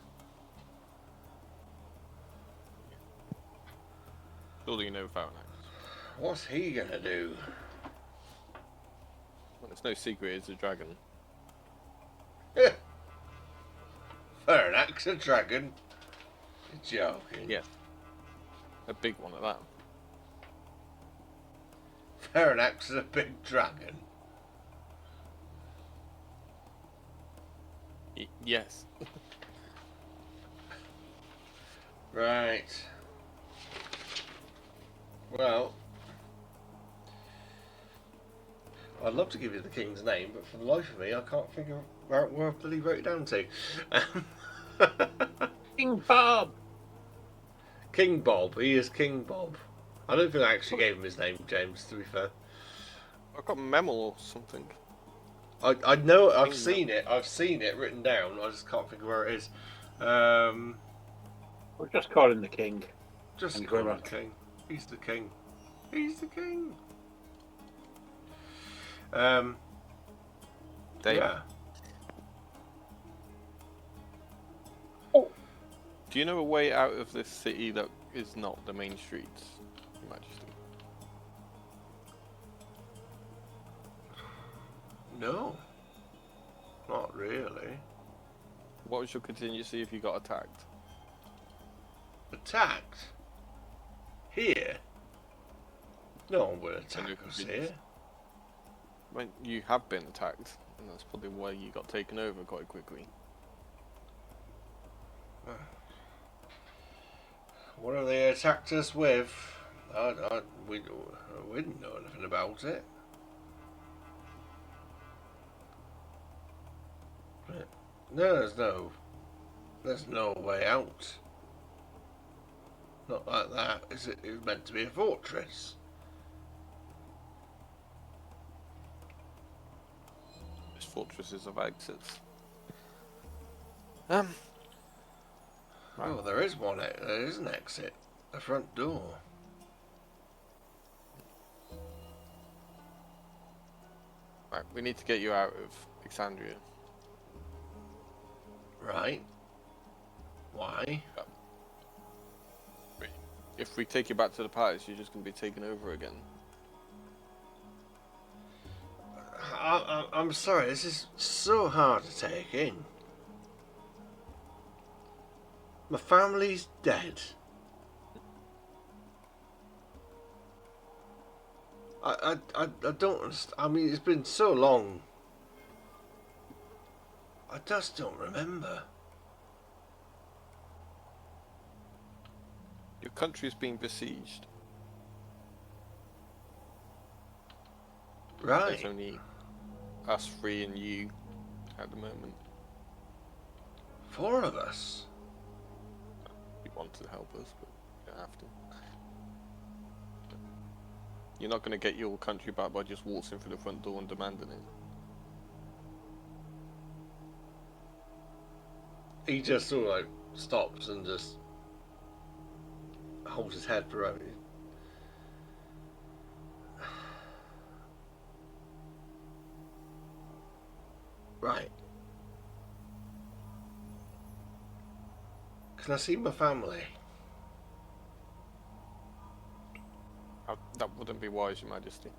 Surely you know Faranax. What's he gonna do? Well, it's no secret it's a dragon. Faranax, a dragon? You're joking. Yes. A big one at that. Faranax is a big dragon. Yes. Right. Well, I'd love to give you the king's name, but for the life of me, I can't figure out where I bloody wrote it down to. King Bob! King Bob. He is King Bob. I don't think I actually gave him his name, James, to be fair. I've got Memel or something. I know, I've seen it written down, I just can't figure where it is. We'll just call him the king. Just And call go him back. the king. He's the king. He's the king. Dave, Yeah. do you know a way out of this city that is not the main streets, Your Majesty? No. Not really. What was your contingency if you got attacked? Attacked? Here? No one would And attack you us can- here. When you have been attacked, and that's probably why you got taken over quite quickly. What have they attacked us with? We didn't know anything about it. No, there's no way out. Not like that. It was meant to be a fortress. This fortresses of exits. Oh, there is one. There is an exit. A front door. Right, we need to get you out of Illastandria. Right. Why? If we take you back to the palace, you're just going to be taken over again. I'm sorry. This is so hard to take in. My family's dead. I don't understand. I mean, it's been so long. I just don't remember. Your country is being besieged. Right. There's only us three and you at the moment. 4 of us. You want to help us, but you don't have to. You're not going to get your country back by just waltzing through the front door and demanding it. He just sort of like stops and just holds his head for a moment. Right. Can I see my family? That wouldn't be wise, Your Majesty.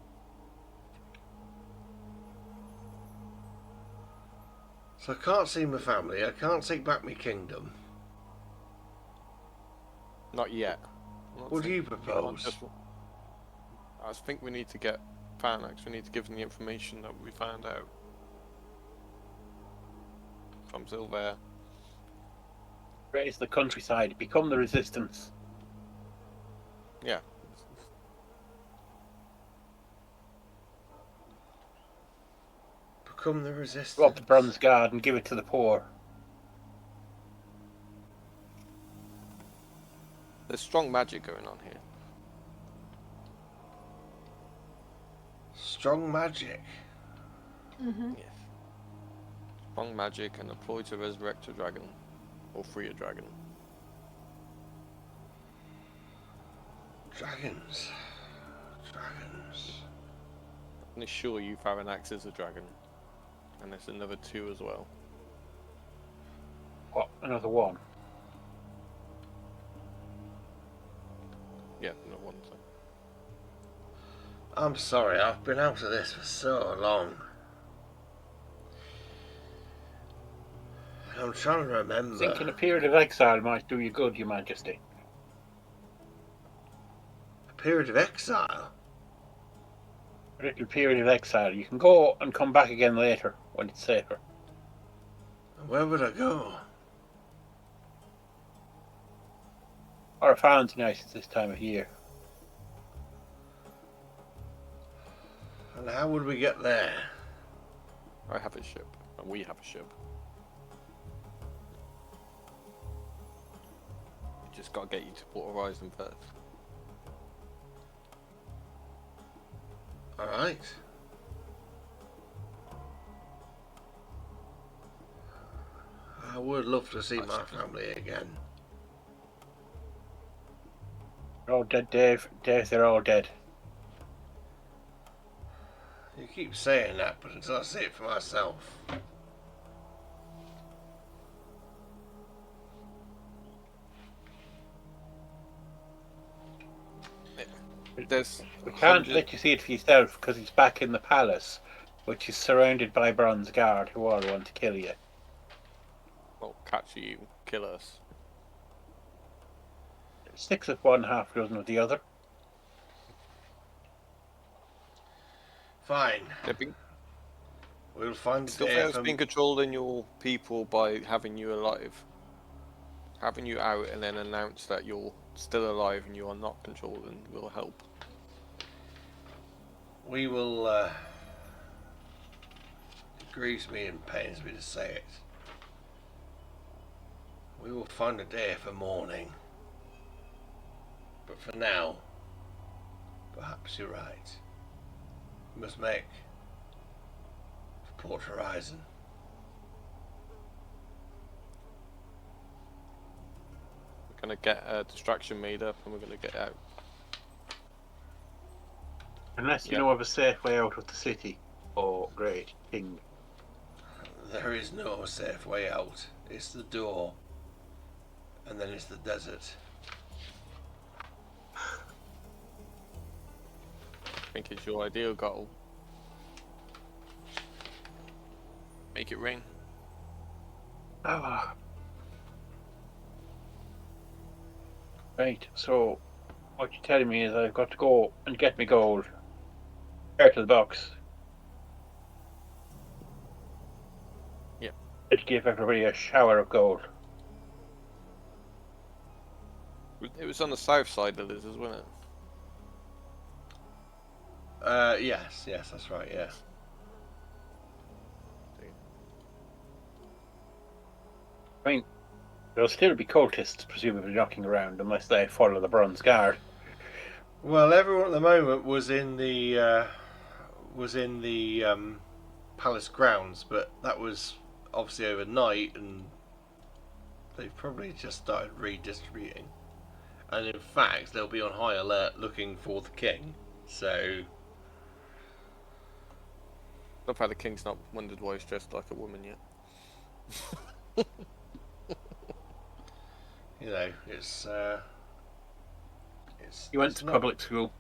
So I can't see my family, I can't take back my kingdom. Not yet. What do you propose? I think we need to get Panax. We need to give them the information that we found out from Silver. Raise the countryside, become the resistance. Yeah. Become the resistance. Rob the Bronze Guard and give it to the poor. There's strong magic going on here. Strong magic. Yes. Strong magic and deploy to resurrect a dragon. Or free a dragon. Dragons. Dragons. I'm assure you Pharanax is a dragon. And there's another 2 as well. What? Another one? Yeah, no one. So. I'm sorry, I've been out of this for so long. I'm trying to remember. Thinking a period of exile might do you good, Your Majesty. A period of exile? A little period of exile. You can go and come back again later, when it's safer. Where would I go? Or found nice at this time of year. And how would we get there? I have a ship. And we have a ship. We just gotta get you to Port Horizon first. Alright. I would love to see my family again. They're all dead, Dave. Dave, they're all dead. You keep saying that, but until I see it for myself. We can't let you see it for yourself because he's back in the palace, which is surrounded by Bronze Guard who all want to kill you. Well, catch you, kill us. 6 of one, half dozen of the other. Fine. They've We'll find Silver's been controlling your people by having you alive. Having you out and then announce that you're still alive and you are not controlling will help. We will, it grieves me and pains me to say it. We will find a day for mourning. But for now, perhaps you're right. We must make for Port Horizon. We're gonna get a distraction made up and we're gonna get out. Unless you know of a safe way out of the city. Oh, great king. There is no safe way out. It's the door. And then it's the desert. I think it's your ideal goal. Make it rain. Ah. Right, so what you're telling me is I've got to go and get me gold. Out of the box. Yeah. It give everybody a shower of gold. It was on the south side of this, wasn't it? Yes, that's right, yes. I mean, there'll still be cultists presumably knocking around unless they follow the Bronze Guard. Well, everyone at the moment was in the palace grounds, but that was obviously overnight, and they've probably just started redistributing. And in fact, they'll be on high alert looking for the king. So, Love how the king's not wondered why he's dressed like a woman yet. you know, it's You went it's to not. public school.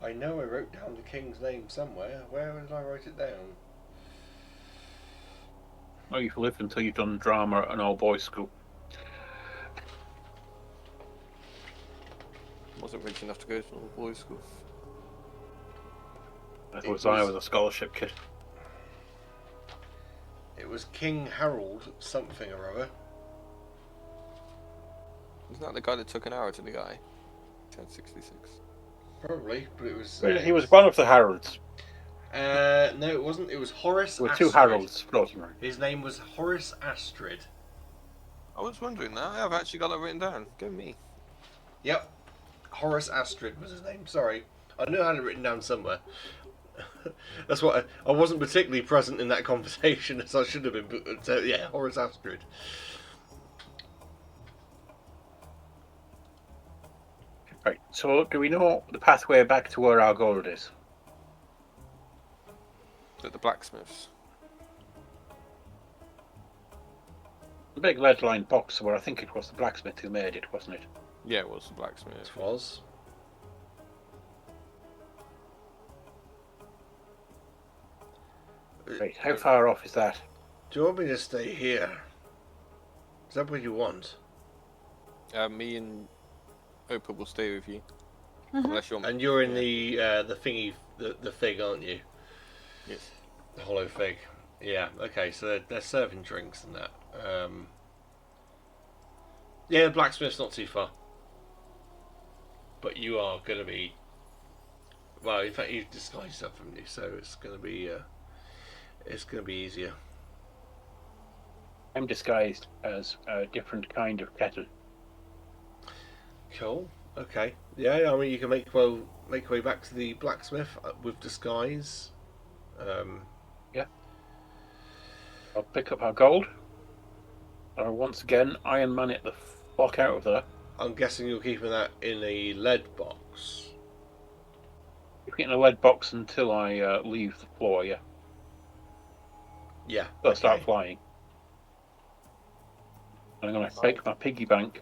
I know I wrote down the king's name somewhere. Where did I write it down? Oh, you've lived until you've done drama at an all boys school. Wasn't rich enough to go to an all-boys school. That It was I was- was a scholarship kid. It was King Harold something or other. Isn't that the guy that took an arrow to the guy? 1066. Probably, but it was. He was one of the Harolds. No, it wasn't. It was Horace. There were two Astrid. Harolds floating around. His name was Horace Astrid. I was wondering that. I've actually got that written down. Go me. Yep, Horace Astrid was his name. Sorry, I knew I had it written down somewhere. That's what I wasn't particularly present in that conversation as I should have been. But, yeah, Horace Astrid. Right, so do we know the pathway back to where our gold is? At the blacksmiths. The big lead lined box where I think it was the blacksmith who made it, wasn't it? Yeah, it was the blacksmith. It was. Right, how far off is that? Do you want me to stay here? Is that what you want? Me and Oprah will stay with you. Unless you're... And you're in the thingy, the fig, aren't you? Yes. The hollow fig. Yeah. Okay. So they're serving drinks and that. Yeah, the blacksmith's not too far. But you are going to be. Well, in fact, you've disguised yourself from you, so it's going to be. It's going to be easier. I'm disguised as a different kind of kettle. Cool. Okay. Yeah. I mean, you can make your way back to the blacksmith with disguise. Yeah. I'll pick up our gold. I'll once again Iron Man it the fuck out of there. I'm guessing you're keeping that in a lead box. Keep it in a lead box until I leave the floor, yeah. Yeah. I'll start flying. And I'm going to take my piggy bank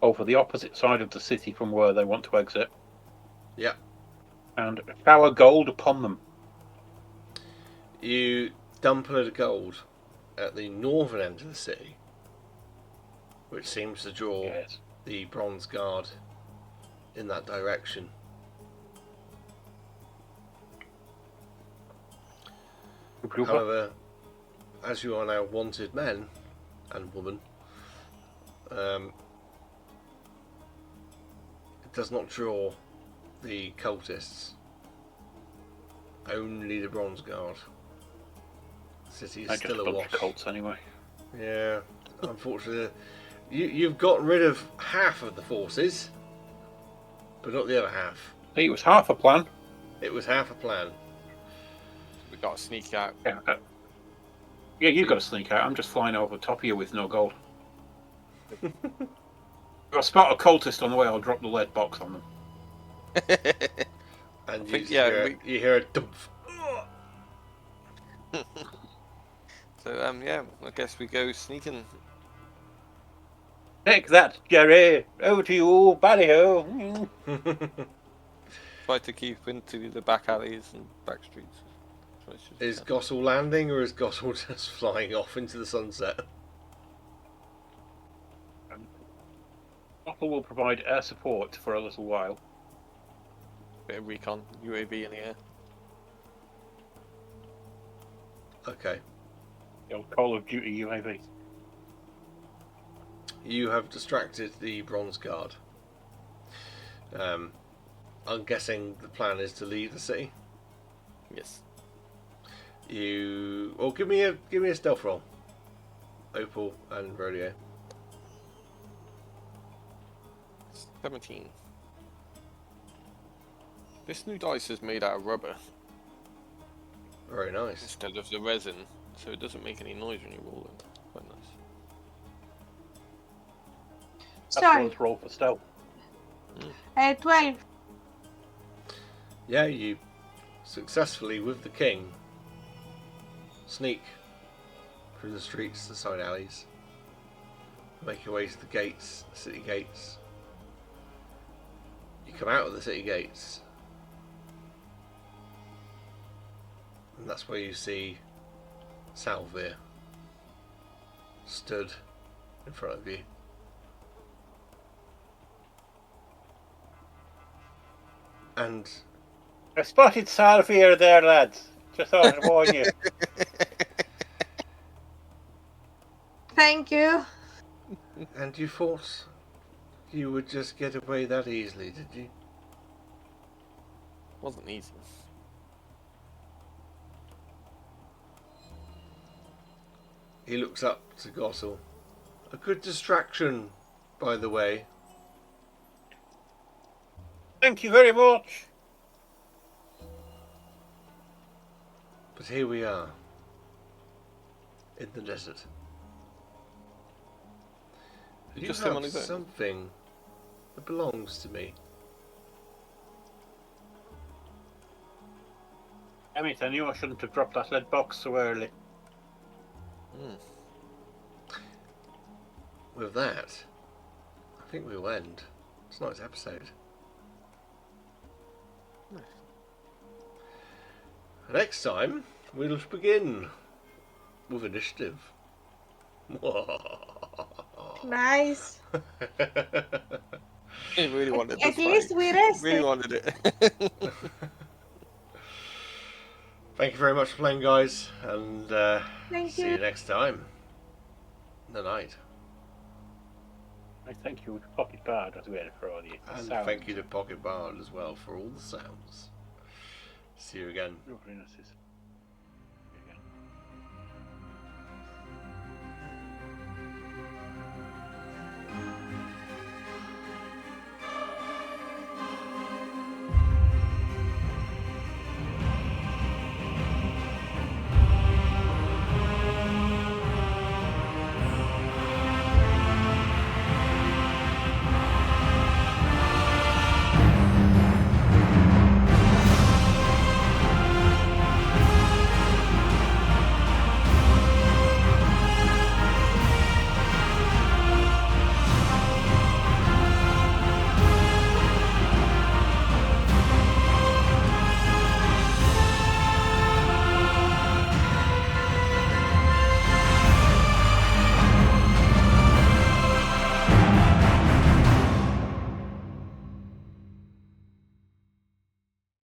over the opposite side of the city from where they want to exit. Yeah. And shower gold upon them. You dump a load of gold at the northern end of the city, which seems to draw Yes. the Bronze Guard in that direction. However, as you are now wanted men and woman, it does not draw the cultists. Only the Bronze Guard. The city is I just still bunch awash. of cults anyway. Yeah, unfortunately, you've gotten rid of half of the forces, but not the other half. See, it was half a plan. It was half a plan. We got to sneak out. Yeah, you've got to sneak out. I'm just flying over the top of you with no gold. If I spot a cultist on the way, I'll drop the lead box on them. And you, think, just yeah, hear, you hear a dump. So, yeah, I guess we go sneaking. Take that, Jerry! Over to you, Ballyho! Try to keep into the back alleys and back streets. Is Gossel landing, or is Gossel just flying off into the sunset? Apple will provide air support for a little while. Bit of recon, UAV in the air. Okay. The old Call of Duty UAV. You have distracted the bronze guard. I'm guessing the plan is to leave the city. Yes. Give me a stealth roll. Opal and Rodeo. 17. This new dice is made out of rubber Very nice. instead of the resin, so it doesn't make any noise when you roll it. Quite nice. That's Sorry. one's roll for stealth. 12. Yeah, you successfully, with the king, sneak through the streets, the side alleys, make your way to the gates, the city gates. You come out of the city gates, and that's where you see Salvir stood in front of you. And I spotted Salvier there, lads. Just thought I'd warn you. Thank you. you thought you would just get away that easily, did you? Wasn't easy. He looks up to Gossel. A good distraction, by the way. Thank you very much. But here we are, in the desert. You You just him on have his own? something that belongs to me. Emmett, I knew I shouldn't have dropped that lead box so early. With that, I think we'll end tonight's episode. Nice. Next time, we'll begin with initiative. Nice. He really wanted this At least fight. we rested. Really wanted it. Thank you very much for playing, guys, and Thank see you. you next time. The night. I thank you to Pocket Bard as well for all the And sound. thank you to Pocket Bard as well for all the sounds. See you again. No, very nice.